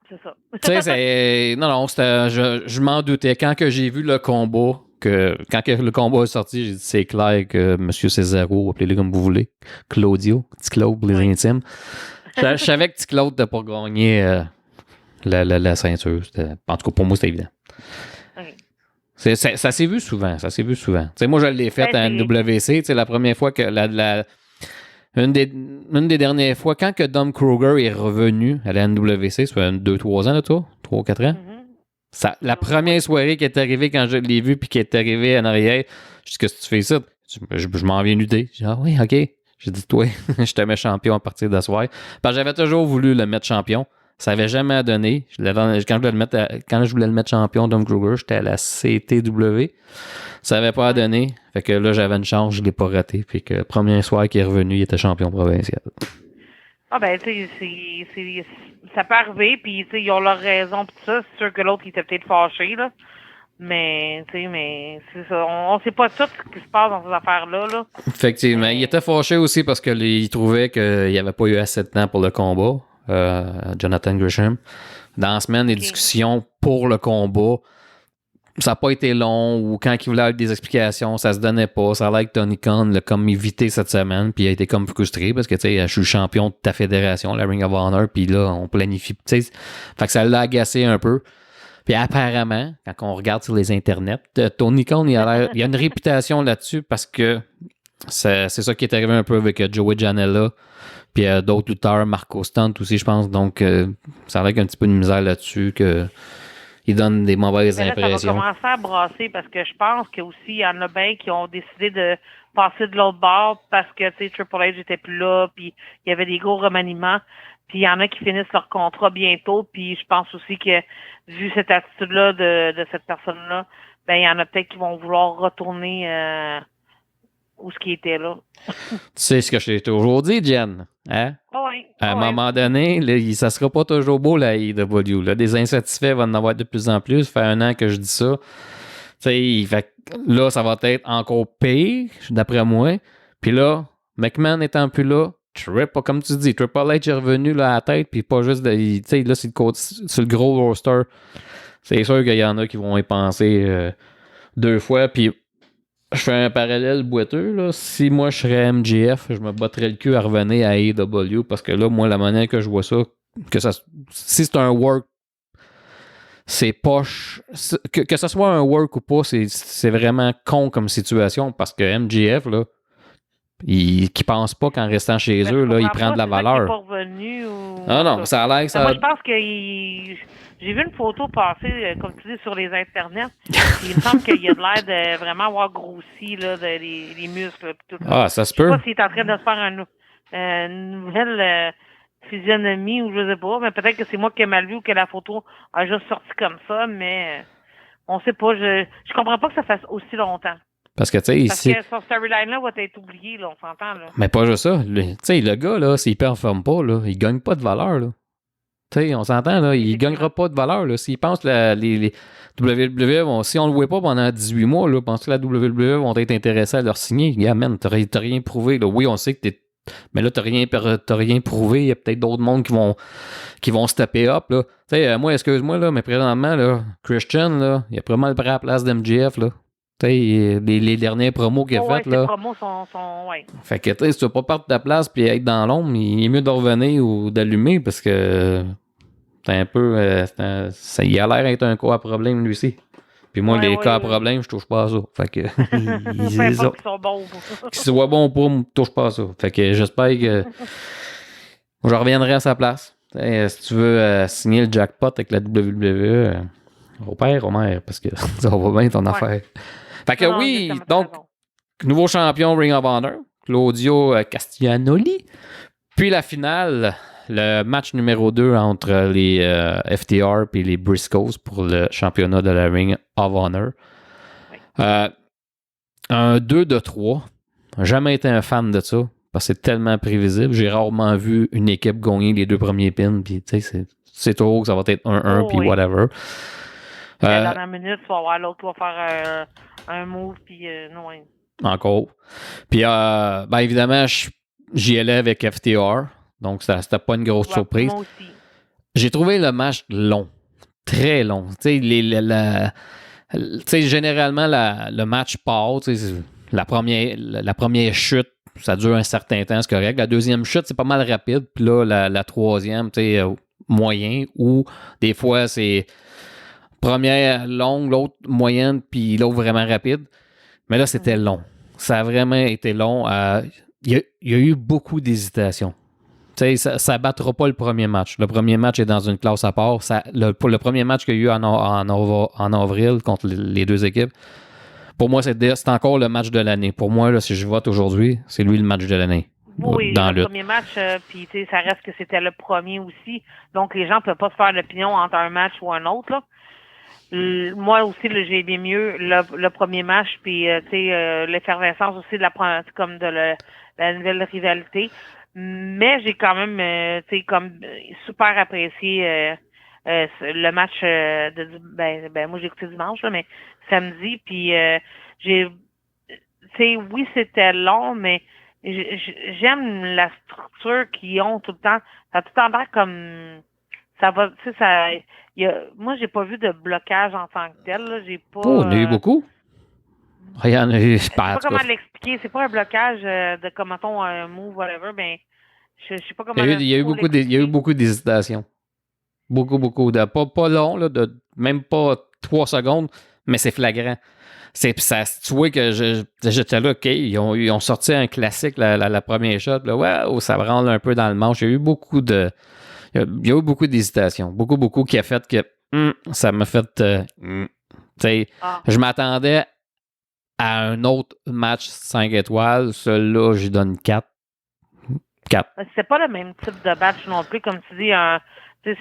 C'est ça. Tu sais, je m'en doutais. Quand que j'ai vu le combat, quand que le combat est sorti, j'ai dit c'est clair que M. Cesaro, appelez-le comme vous voulez, Claudio, petit Claude pour les intimes. Je savais que petit Claude n'était pas gagné la ceinture. En tout cas, pour moi, c'était évident. Okay. Ça s'est vu souvent. T'sais, moi, je l'ai fait à NWC. La première fois que une des dernières fois, quand que Dom Kruger est revenu à la NWC, ça fait 2-3 ans, là, toi? 3-4 ans? La première soirée qui est arrivée quand je l'ai vu puis qui est arrivée en arrière, je dis, qu'est-ce que tu fais ça? Je m'en viens lutter. J'ai dit, ah oui, OK. J'ai dit, toi, je te mets champion à partir de ce soir. Parce que j'avais toujours voulu le mettre champion. Ça n'avait jamais donné. Quand je voulais le mettre champion, Dom Kruger, j'étais à la CTW. Ça n'avait pas donné. Fait que là, j'avais une chance, je ne l'ai pas raté. Puis que le premier soir qu'il est revenu, il était champion provincial. Ah ben, tu sais, ça peut arriver, puis tu sais, ils ont leur raison, puis tout ça. C'est sûr que l'autre, il était peut-être fâché, là. Mais, tu sais, c'est ça. On sait pas tout ce qui se passe dans ces affaires-là, là. Effectivement. Il était fâché aussi parce qu'il trouvait qu'il n'y avait pas eu assez de temps pour le combat. Jonathan Gresham. Dans la semaine, les discussions pour le combat, ça n'a pas été long, ou quand il voulait avoir des explications, ça se donnait pas. Ça a l'air que Tony Khan l'a comme évité cette semaine, puis il a été comme frustré parce que, tu sais, je suis le champion de ta fédération, la Ring of Honor, puis là, on planifie, tu sais. Fait que ça l'a agacé un peu. Puis apparemment, quand on regarde sur les internets, Tony Khan, il a une réputation là-dessus parce que c'est ça qui est arrivé un peu avec Joey Janela, puis d'autres lutteurs, Marco Stunt aussi, je pense. Donc, ça a l'air qu'il y a un petit peu de misère là-dessus, il donne des mauvaises impressions. Ça va commencer à brasser parce que je pense qu'il y en a bien qui ont décidé de passer de l'autre bord parce que, tu sais, Triple H n'était plus là, puis il y avait des gros remaniements. Puis il y en a qui finissent leur contrat bientôt, puis je pense aussi que, vu cette attitude-là de cette personne-là, ben il y en a peut-être qui vont vouloir retourner où ce qui était là. Tu sais ce que je t'ai toujours dit, Jen, hein? Oui. À un moment donné, là, ça sera pas toujours beau, la AEW. Là. Des insatisfaits vont en avoir de plus en plus. Ça fait 1 an que je dis ça. Là, ça va être encore pire, d'après moi. Puis là, McMahon étant plus là, comme tu dis, Triple H est revenu là, à la tête, puis pas juste... là, c'est le gros roster. C'est sûr qu'il y en a qui vont y penser 2 fois. Puis je fais un parallèle boiteux. Là. Si moi, je serais MJF, je me battrais le cul à revenir à AEW, parce que là, moi, la manière que je vois ça, si c'est un work, c'est poche. Que ce soit un work ou pas, c'est vraiment con comme situation, parce que MJF, là, qui pense pas qu'en restant chez eux, là, il prend de la valeur. Pas revenu ou... Ah non, ça a l'air que ça... Moi, je pense que j'ai vu une photo passer, comme tu dis, sur les internets. Il me semble qu'il a de l'air de vraiment avoir grossi là, les muscles. Tout ça. Ah, ça se peut. Je sais pas s'il est en train de se faire une nouvelle physionomie ou je sais pas, mais peut-être que c'est moi qui ai mal vu ou que la photo a juste sorti comme ça, mais on sait pas. Je comprends pas que ça fasse aussi longtemps. Parce que, tu sais, Parce que son storyline-là va être oublié, là, on s'entend, là. Mais pas juste ça. Tu sais, le gars, là, s'il performe pas, là, il gagne pas de valeur, là. Tu sais, on s'entend, là, il gagnera pas de valeur, là. S'il pense que les WWE si on le voit pas pendant 18 mois, là, pense que la WWE vont être intéressés à leur signer. Yeah, man, t'as rien prouvé, là. Oui, on sait que t'es... Mais là, t'as rien prouvé. Il y a peut-être d'autres mondes qui vont se taper up, là. Tu sais, moi, excuse-moi, là, mais présentement, là, Christian, là, il a vraiment le bras à la place d'MJF, là. Tu sais, les dernières promos qu'il a faites, là. Les promos sont ouais. Fait que, tu sais, si tu vas pas perdre ta place puis être dans l'ombre, il est mieux de revenir ou d'allumer parce que c'est un peu... il a l'air d'être un cas à problème, lui aussi. Puis moi, les cas à problème, je touche pas à ça. Fait que... qu'ils sont bons. Qu'ils soient bons pour moi, je touche pas à ça. Fait que j'espère que... je reviendrai à sa place. Si tu veux signer le jackpot avec la WWE, au père, au mère, parce que ça va bien ton affaire. Fait que oui, donc, nouveau champion Ring of Honor, Claudio Castagnoli. Puis la finale, le match numéro 2 entre les FTR et les Briscoes pour le championnat de la Ring of Honor. Oui. Un 2 de 3. Jamais été un fan de ça, parce que c'est tellement prévisible. J'ai rarement vu une équipe gagner les 2 premiers pins, puis tu sais, c'est trop que ça va être 1-1, puis whatever. La dernière minute, tu vas voir l'autre qui va faire un move, puis non. Encore. Puis, évidemment, j'y allais avec FTR, donc c'était pas une grosse surprise. Moi aussi. J'ai trouvé le match long, très long. Tu sais, généralement, le match part, la première chute, ça dure un certain temps, c'est correct. La deuxième chute, c'est pas mal rapide. Puis là, la troisième, tu sais, moyen, ou des fois, c'est première longue, l'autre moyenne, puis l'autre vraiment rapide. Mais là, c'était long. Ça a vraiment été long. Il y a eu beaucoup d'hésitation. Tu sais, ça ne battra pas le premier match. Le premier match est dans une classe à part. Pour le premier match qu'il y a eu en avril contre les 2 équipes, pour moi, c'est encore le match de l'année. Pour moi, là, si je vote aujourd'hui, c'est lui le match de l'année. Oui, le premier match, puis ça reste que c'était le premier aussi. Donc, les gens ne peuvent pas se faire l'opinion entre un match ou un autre, là. Moi aussi, j'ai aimé mieux le premier match, puis l'effervescence aussi de la nouvelle rivalité. Mais j'ai quand même, super apprécié le match moi j'ai écouté dimanche, là, mais samedi, puis oui, c'était long, mais j'aime la structure qu'ils ont tout le temps. Ça a tout le temps l'air comme... Ça va, tu sais, moi, j'ai pas vu de blocage en tant que tel. Là. J'ai pas. Oh, on a eu beaucoup. Il y en a eu. Je sais pas comment l'expliquer. C'est pas un blocage de, comme mettons, un move, whatever. Ben, je sais pas comment. Il y a eu beaucoup d'hésitations. Beaucoup. Pas long, là, de même pas 3 secondes, mais c'est flagrant. Tu vois que j'étais là, OK, ils ont sorti un classique, la première shot. Là, ouais, ça branle un peu dans le manche. Il y a eu beaucoup d'hésitations. Beaucoup qui a fait que ça m'a fait... Je m'attendais à un autre match 5 étoiles. Celui-là, j'y donne 4. C'est pas le même type de match non plus. Comme tu dis,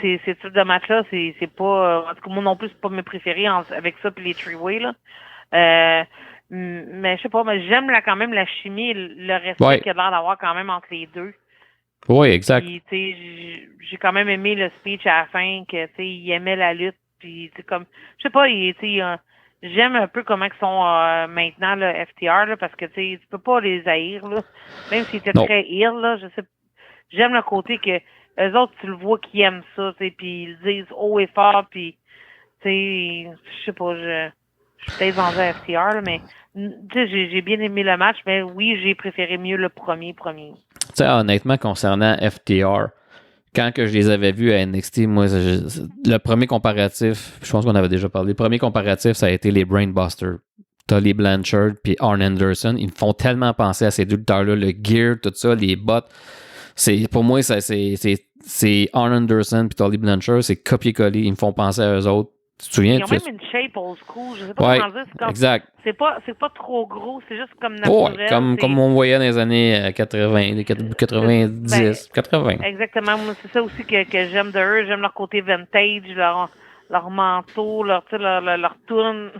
ces types de matchs-là, c'est pas... en tout cas, moi non plus, c'est pas mes préférés avec ça puis les three-way, là. Mais je sais pas, mais j'aime quand même la chimie et le respect qu'il y a l'air d'avoir quand même entre les deux. Oui, exact. Puis, tu sais, j'ai quand même aimé le speech à la fin, que, tu sais, il aimait la lutte, puis, tu sais, comme... Je sais pas, tu sais... j'aime un peu comment ils sont maintenant, le FTR, là, parce que, tu sais, tu peux pas les haïr, là. Même s'ils étaient très heel, là, je sais. J'aime le côté que eux autres, tu le vois qu'ils aiment ça, tu sais, puis ils le disent haut et fort, puis, tu sais, je sais pas, je suis peut-être vendu à FTR, là, mais, tu sais, j'ai bien aimé le match, mais oui, j'ai préféré mieux le premier. Tu sais, honnêtement, concernant FTR, quand que je les avais vus à NXT, moi, le premier comparatif, je pense qu'on avait déjà parlé, le premier comparatif, ça a été les Brainbusters. Tully Blanchard puis Arn Anderson. Ils me font tellement penser à ces deux lutteurs-là, le gear, tout ça, les bottes. Pour moi, c'est Arn Anderson puis Tully Blanchard, c'est copier-coller. Ils me font penser à eux autres. Tu te souviens? Ils ont même une shape old school. Je sais pas comment dire. Comme, exact. C'est pas trop gros. C'est juste comme naturel. Comme on voyait dans les années 80, 90, 80. Exactement. Moi, c'est ça aussi que j'aime de eux. J'aime leur côté vintage, leur manteau, leur tourne.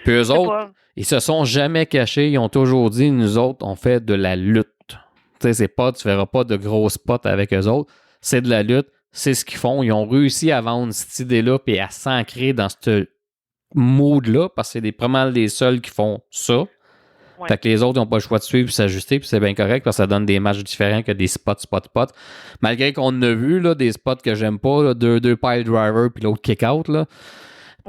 Puis eux autres, ils se sont jamais cachés. Ils ont toujours dit, nous autres, on fait de la lutte. Tu sais, tu verras pas de gros spots avec eux autres. C'est de la lutte. C'est ce qu'ils font. Ils ont réussi à vendre cette idée-là et à s'ancrer dans ce mood-là parce que c'est pas mal les seuls qui font ça. Ouais. Fait que les autres n'ont pas le choix de suivre et s'ajuster, puis c'est bien correct parce que ça donne des matchs différents que des spots. Malgré qu'on a vu là, des spots que j'aime pas, là, deux pile driver puis l'autre kick-out. Là.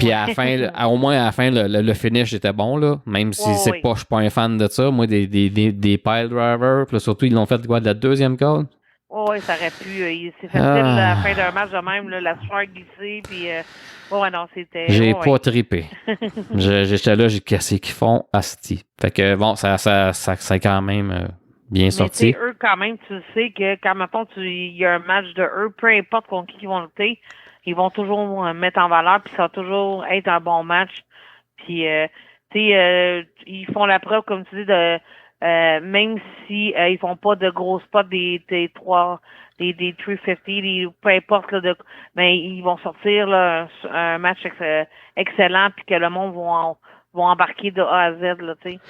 Puis à la fin, au moins à la fin, le finish était bon, là. Même si je suis pas un fan de ça. Moi, des pile drivers, puis là, surtout, ils l'ont fait quoi, de la deuxième corde? Oui, ça aurait pu. C'est facile à la fin d'un match de même, là, la sueur glissée, puis non, c'était... J'ai pas trippé. J'étais là, j'ai cassé qu'ils font asti. Fait que bon, ça quand même bien sorti. Mais eux, quand même, tu sais que quand, mettons, il y a un match de eux, peu importe contre qui ils vont lutter, ils vont toujours mettre en valeur, puis ça va toujours être un bon match. Puis, tu sais, ils font la preuve, comme tu dis, de... même si ils font pas de gros spots des 350, peu importe là, mais ils vont sortir là, un match excellent puis que le monde vont embarquer de A à Z là, tu sais.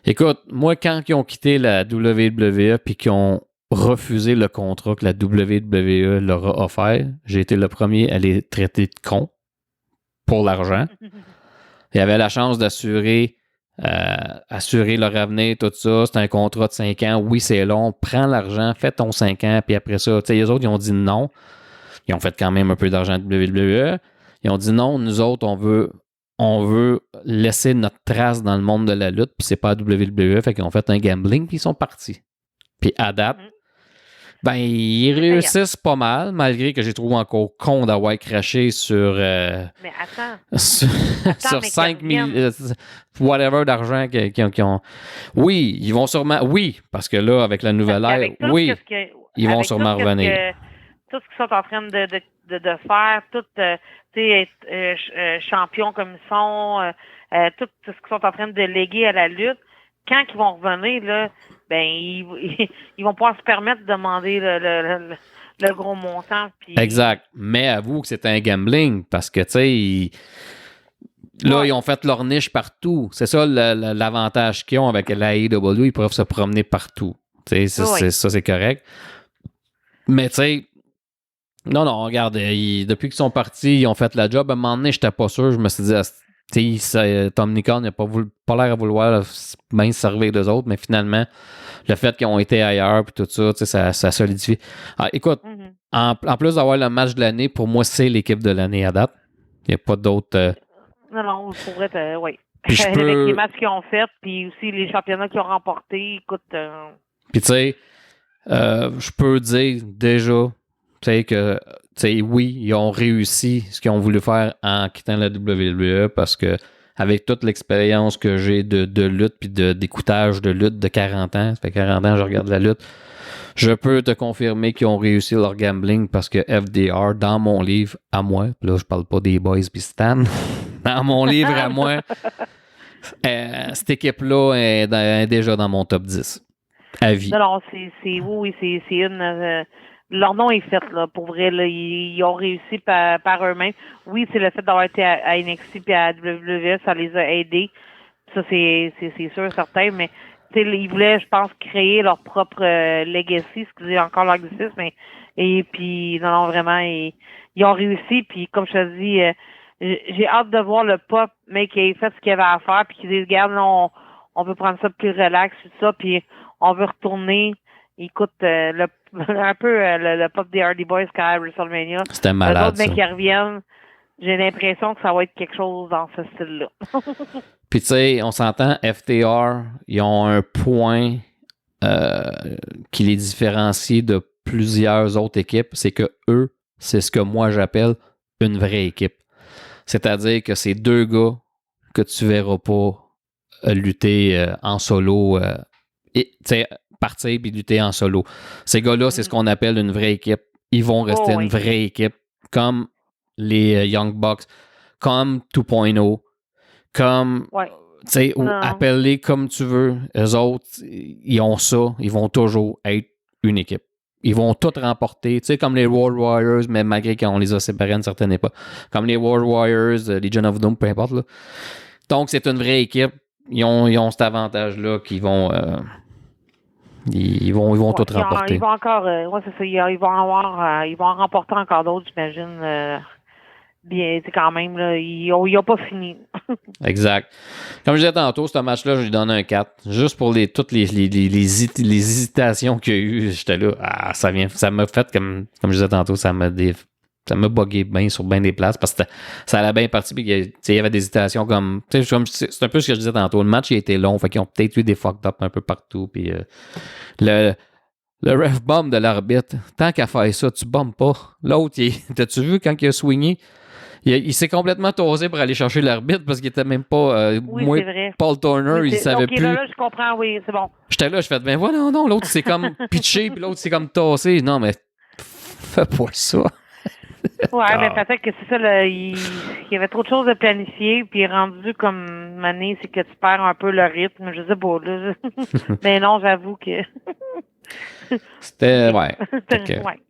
Écoute, moi quand ils ont quitté la WWE puis qu'ils ont refusé le contrat que la WWE leur a offert, j'ai été le premier à les traiter de cons pour l'argent. Ils avaient la chance d'assurer leur avenir, tout ça. C'est un contrat de 5 ans. Oui, c'est long. Prends l'argent, fais ton 5 ans, puis après ça, tu sais, les autres, ils ont dit non. Ils ont fait quand même un peu d'argent de WWE. Ils ont dit non, nous autres, on veut laisser notre trace dans le monde de la lutte, puis c'est pas à WWE. Fait qu'ils ont fait un gambling, puis ils sont partis. Puis à date, ben, ils réussissent pas mal, malgré que j'ai trouvé encore con d'avoir craché sur... mais attends. sur 5 000... whatever d'argent qu'ils ont. Oui, ils vont sûrement... Oui, parce que là, avec la nouvelle ère, oui, ils vont sûrement revenir. Tout ce qu'ils sont en train de faire, tout, tu sais, être champion comme ils sont, tout ce qu'ils sont en train de léguer à la lutte, quand ils vont revenir, là, ben ils vont pouvoir se permettre de demander le gros montant. Puis... Exact. Mais avoue que c'est un gambling parce que, tu sais, là, ils ont fait leur niche partout. C'est ça l'avantage qu'ils ont avec la AEW. Ils peuvent se promener partout. Tu sais, ça, c'est correct. Mais, tu sais, non, regarde, depuis qu'ils sont partis, ils ont fait la job. À un moment donné, j'étais pas sûr. Je me suis dit, Tom Nichol n'a pas l'air à vouloir bien se servir d'eux autres, mais finalement, le fait qu'ils ont été ailleurs et tout ça, ça solidifie. Alors, écoute, en plus d'avoir le match de l'année, pour moi, c'est l'équipe de l'année à date. Il n'y a pas d'autres... Non, pour être, oui. Avec les matchs qu'ils ont fait, puis aussi les championnats qu'ils ont remportés, écoute... Puis tu sais, je peux dire déjà... Tu sais que, oui, ils ont réussi ce qu'ils ont voulu faire en quittant la WWE parce que avec toute l'expérience que j'ai de lutte puis d'écoutage de lutte de 40 ans, ça fait 40 ans que je regarde la lutte, je peux te confirmer qu'ils ont réussi leur gambling parce que FDR, dans mon livre à moi, là je parle pas des boys pis Stan, dans mon livre à moi, cette équipe-là est déjà dans mon top 10 à vie. Non, c'est une... leur nom est fait, là, pour vrai, là. Ils ont réussi par eux-mêmes. Oui, c'est le fait d'avoir été à NXT et à WWE, ça les a aidés. Ça, c'est sûr, certain, mais ils voulaient, je pense, créer leur propre legacy, excusez encore l'anglicisme, mais et puis non, vraiment, ils ont réussi, puis comme je te dis, j'ai hâte de voir le pop, mais qui ait fait ce qu'il avait à faire, puis qu'ils disent, regarde, là, on veut prendre ça plus relax, tout ça, puis on veut retourner. Écoute, un peu le pop des Hardy Boys quand à WrestleMania. C'était Les malade, autres mecs ça. qui reviennent, j'ai l'impression que ça va être quelque chose dans ce style-là. Puis tu sais, on s'entend, FTR, ils ont un point qui les différencie de plusieurs autres équipes, c'est que eux, c'est ce que moi j'appelle une vraie équipe. C'est-à-dire que c'est deux gars que tu verras pas lutter en solo, et partir puis lutter en solo. Ces gars-là, c'est ce qu'on appelle une vraie équipe. Ils vont rester une vraie équipe, comme les Young Bucks, comme 2.0, comme, tu sais, ou appelle-les comme tu veux. Eux autres, ils ont ça, ils vont toujours être une équipe. Ils vont tout remporter, tu sais, comme les World Warriors, mais malgré qu'on les a séparés à une certaine époque. Comme les World Warriors, Legion of Doom, peu importe, là. Donc, c'est une vraie équipe. Ils ont cet avantage-là qu'ils vont... ils vont tout remporter. Ils vont encore... c'est ça. Ils vont en remporter encore d'autres, j'imagine. Bien, c'est quand même, là, ils ont pas fini. Exact. Comme je disais tantôt, ce match-là, je lui donne un 4. Juste pour toutes les hésitations qu'il y a eu, j'étais là, ça m'a fait, comme je disais tantôt, ça m'a bugué bien sur bien des places parce que ça allait bien parti. Puis il y avait des hésitations comme. C'est un peu ce que je disais tantôt. Le match, il a été long. Fait qu'ils ont peut-être eu des fucked up un peu partout. Puis le ref bomb de l'arbitre, tant qu'à faire ça, tu bombes pas. L'autre, t'as-tu vu quand il a swingé? Il s'est complètement tosé pour aller chercher l'arbitre parce qu'il était même pas. Oui, moi, c'est vrai. Paul Turner, il savait plus. Là, je comprends, oui, c'est bon. J'étais là, je fais, ben voilà, non, l'autre c'est comme pitché, puis l'autre c'est comme tossé. Non, mais fais pas ça. Ouais, mais peut-être que c'est ça, il y avait trop de choses à planifier, puis rendu comme mané, c'est que tu perds un peu le rythme, je sais pas, là. Mais non, j'avoue que. C'était, ouais. Ouais.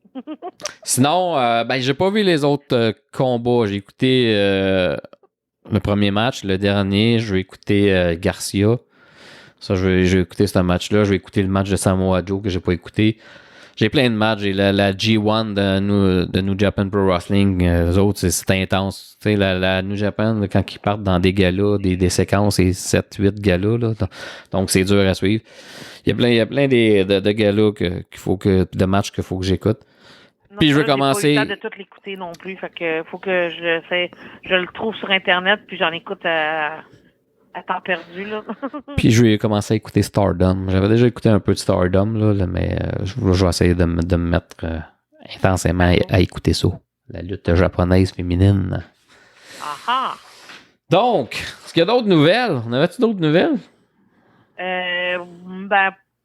Sinon, j'ai pas vu les autres combats. J'ai écouté le premier match, le dernier, je vais écouter Garcia. Ça, je vais écouter ce match-là. Je vais écouter le match de Samoa Joe que j'ai pas écouté. J'ai plein de matchs. J'ai la G1 de New Japan Pro Wrestling. Eux autres, c'est intense. Tu sais, la New Japan, quand ils partent dans des galas, des séquences, c'est 7-8 galas. Là. Donc, c'est dur à suivre. Il y a plein de galas de matchs qu'il faut que j'écoute. Puis je vais commencer. J'ai pas eu le temps de tout l'écouter non plus. Fait que faut que je le trouve sur Internet, puis j'en écoute à temps perdu, là. Puis je vais commencer à écouter Stardom. J'avais déjà écouté un peu de Stardom, là, mais je vais essayer de me mettre intensément à écouter ça. La lutte japonaise féminine. Ah. Donc, est-ce qu'il y a d'autres nouvelles? On avait-tu d'autres nouvelles?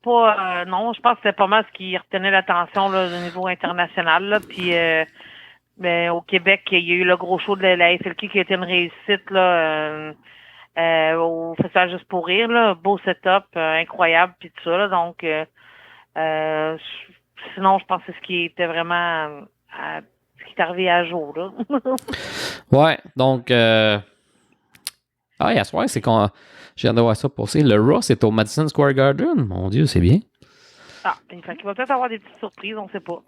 Pas... non, je pense que c'était pas mal ce qui retenait l'attention là, au niveau international. Là, puis au Québec, il y a eu le gros show de la FLQ qui a été une réussite là, au Festival Juste pour rire. Là, beau setup, incroyable, puis tout ça. Là, donc, sinon, je pense que c'est ce qui était vraiment... ce qui est arrivé à jour. Là. Ouais, donc... hier soir, c'est qu'on... J'ai hâte de voir ça passer. Le Raw, c'est au Madison Square Garden. Mon Dieu, c'est bien. Ah, il va peut-être avoir des petites surprises, on ne sait pas.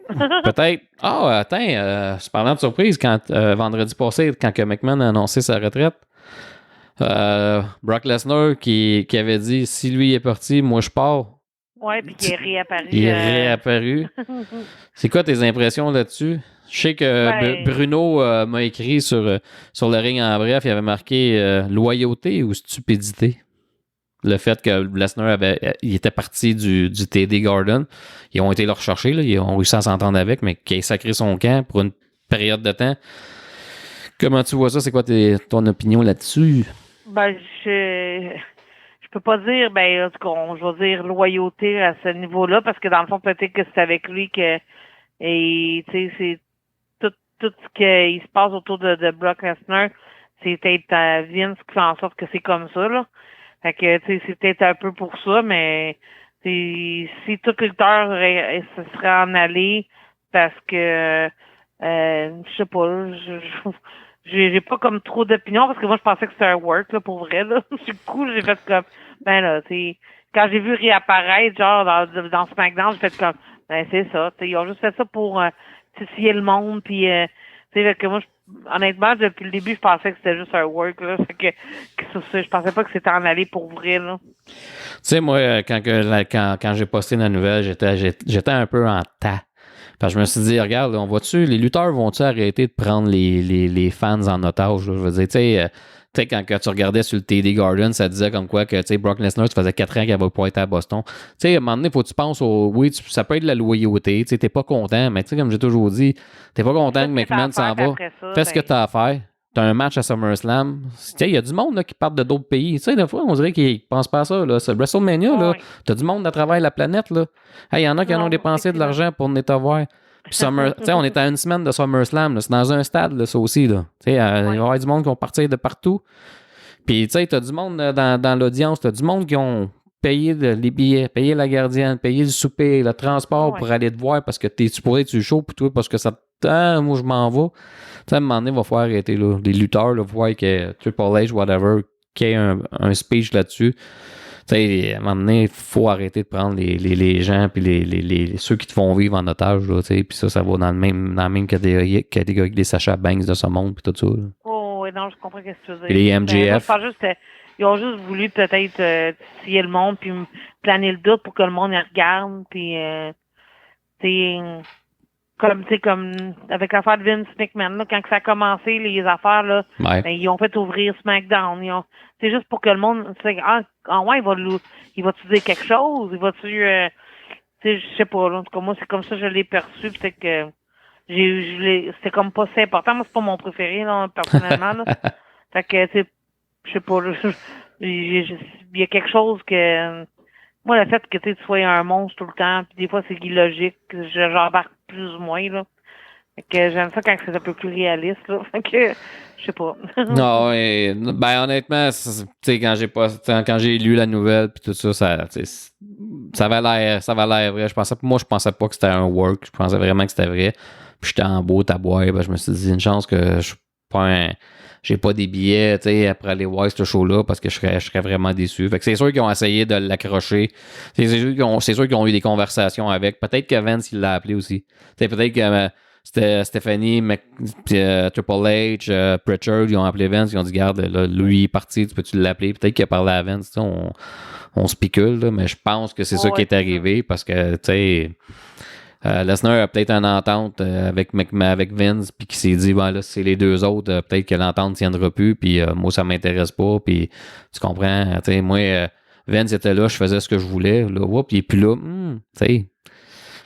Peut-être. Ah, attends, parlant de surprise, quand vendredi passé, quand que McMahon a annoncé sa retraite, Brock Lesnar qui avait dit si lui est parti, moi je pars. Ouais, puis qui est réapparu. Il est réapparu. C'est quoi tes impressions là-dessus? Je sais que Bruno m'a écrit sur le ring en bref, il avait marqué loyauté ou stupidité. Le fait que Lesnar il était parti du TD Garden. Ils ont été le rechercher, là, ils ont réussi à s'entendre avec, mais qu'il ait sacré son camp pour une période de temps. Comment tu vois ça? C'est quoi ton opinion là-dessus? Je peux pas dire, en tout cas, je vais dire loyauté à ce niveau-là, parce que dans le fond, peut-être que c'est avec lui que, et tu sais, c'est tout ce qui se passe autour de Brock Lesnar, c'est peut-être Vince qui fait en sorte que c'est comme ça, là. Fait que, tu sais, c'est peut-être un peu pour ça, mais si tout lutteur se serait en allé, parce que je sais pas, j'ai pas comme trop d'opinion parce que moi je pensais que c'était un work là, pour vrai là. Du coup, j'ai fait comme ben là, tu quand j'ai vu réapparaître genre dans SmackDown, j'ai fait comme ben c'est ça, ils ont juste fait ça pour titiller le monde puis fait que moi honnêtement depuis le début je pensais que c'était juste un work là, fait que je pensais pas que c'était en aller pour vrai là. Tu sais, moi, quand j'ai posté la nouvelle, j'étais un peu en tas. Parce que je me suis dit, regarde, on va-tu, les lutteurs vont-tu arrêter de prendre les fans en otage? Là? Je veux dire, tu sais, quand tu regardais sur le TD Garden, ça disait comme quoi que, tu sais, Brock Lesnar, ça faisait 4 ans qu'il n'avait pas été à Boston. Tu sais, à un moment donné, faut que tu penses oui, ça peut être de la loyauté, tu sais, t'es pas content, mais tu sais, comme j'ai toujours dit, t'es pas content que McMahon s'en va. Fais ce que t'as à faire. T'as un match à SummerSlam. Tu sais, il y a du monde là, qui part de d'autres pays. Tu sais, des fois, on dirait qu'ils pensent pas à ça. Là. C'est WrestleMania, là, t'as du monde à travers la planète. Là. Hey, il y en a qui en ont dépensé de l'argent pour venir te voir. Puis on est à une semaine de SummerSlam. Là. C'est dans un stade, là, ça aussi. Là. Il va y avoir du monde qui vont partir de partout. Puis, tu sais, t'as du monde dans l'audience. T'as du monde qui ont payé les billets, payé la gardienne, payé le souper, le transport pour aller te voir parce que tu pourrais être chaud pour toi parce que ça moi, je m'en vais. Tu sais, à un moment donné, il va falloir arrêter. Là. Les lutteurs, là, voir que Triple H, whatever, qu'il y ait un speech là-dessus. Tu sais, à un moment donné, il faut arrêter de prendre les gens puis ceux qui te font vivre en otage. Là, puis ça va dans la même catégorie que les Sacha Banks de ce monde puis tout ça. Là. Oh, oui, non, je comprends ce que tu veux dire. Et les MJF. Ben, ils ont juste voulu peut-être titiller le monde puis planer le doute pour que le monde y regarde. Puis, comme avec l'affaire de Vince McMahon, là, quand ça a commencé, les affaires, là, ben, ils ont fait ouvrir SmackDown. C'est juste pour que le monde ouais, il va-tu dire quelque chose? Il va-tu je sais pas, là. En tout cas, moi, c'est comme ça que je l'ai perçu, c'est que c'était comme pas si important. Moi, c'est pas mon préféré, là, personnellement. Là. Fait que, je sais pas, il y a quelque chose que moi, le fait que tu sois un monstre tout le temps, puis des fois c'est illogique, j'embarque plus ou moins là. Fait que j'aime ça quand c'est un peu plus réaliste là. Fait que je sais pas. Non, ben honnêtement, tu sais quand j'ai lu la nouvelle puis tout ça, ça avait l'air vrai. Je pensais pas que c'était un work. Je pensais vraiment que c'était vrai. Puis j'étais en beau taboire, ben je me suis dit une chance que je suis pas j'ai pas des billets, tu sais, après aller voir ce show-là parce que je serais vraiment déçu. Fait que c'est sûr qu'ils ont essayé de l'accrocher. C'est sûr qu'ils ont eu des conversations avec. Peut-être que Vince, il l'a appelé aussi. Tu sais, peut-être que c'était Stephanie, Triple H, Pritchard, ils ont appelé Vince, ils ont dit, garde, là, lui il est parti, tu peux-tu l'appeler? Peut-être qu'il a parlé à Vince, tu sais, on spécule, là, mais je pense que c'est ça qui est arrivé parce que, tu sais, Lesnar a peut-être une entente avec Vince, puis qui s'est dit, ben là, c'est les deux autres, peut-être que l'entente ne tiendra plus, puis moi, ça m'intéresse pas, puis tu comprends, tu sais, moi, Vince était là, je faisais ce que je voulais, là, puis il est plus là, tu sais.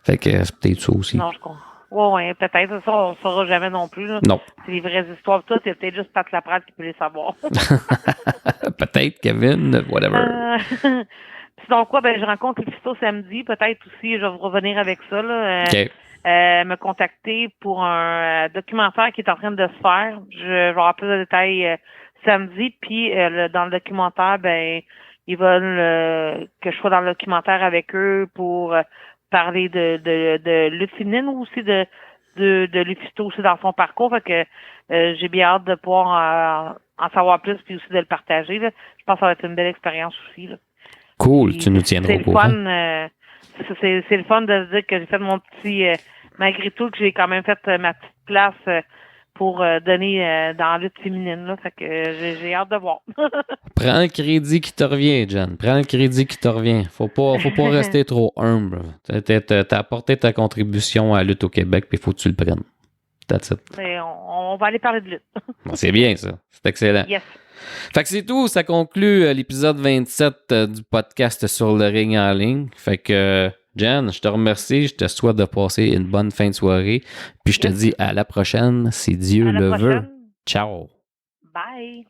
Fait que c'est peut-être ça aussi. Non, je comprends. Oui, peut-être. Ça, on ne saura jamais non plus. Là. Non. C'est les vraies histoires. Toi, c'est peut-être juste Pat Laprade qui peut les savoir. Peut-être, Kevin, whatever. Sinon quoi, ben je rencontre Lufisto samedi. Peut-être aussi, je vais revenir avec ça. Là. OK. Me contacter pour un documentaire qui est en train de se faire. Je vais avoir plus de détails samedi. Puis dans le documentaire, ben ils veulent que je sois dans le documentaire avec eux pour parler de lutte féminine ou aussi de Lufisto aussi dans son parcours. Fait que j'ai bien hâte de pouvoir en savoir plus puis aussi de le partager. Là. Je pense que ça va être une belle expérience aussi. Là. Cool, puis, tu nous tiendras au courant. C'est le fun de se dire que j'ai fait mon petit malgré tout que j'ai quand même fait ma petite place pour donner dans la lutte féminine. Là. Fait que j'ai hâte de voir. Prends le crédit qui te revient, Jen. Prends le crédit qui te revient. Faut pas rester trop humble. T'as apporté ta contribution à la lutte au Québec, puis il faut que tu le prennes. That's it. Mais on va aller parler de lutte. C'est bien, ça. C'est excellent. Yes. Fait que c'est tout. Ça conclut l'épisode 27 du podcast sur le ring en ligne. Fait que, Jen, je te remercie. Je te souhaite de passer une bonne fin de soirée. Puis je te dis à la prochaine, si Dieu le veut. Ciao. Bye.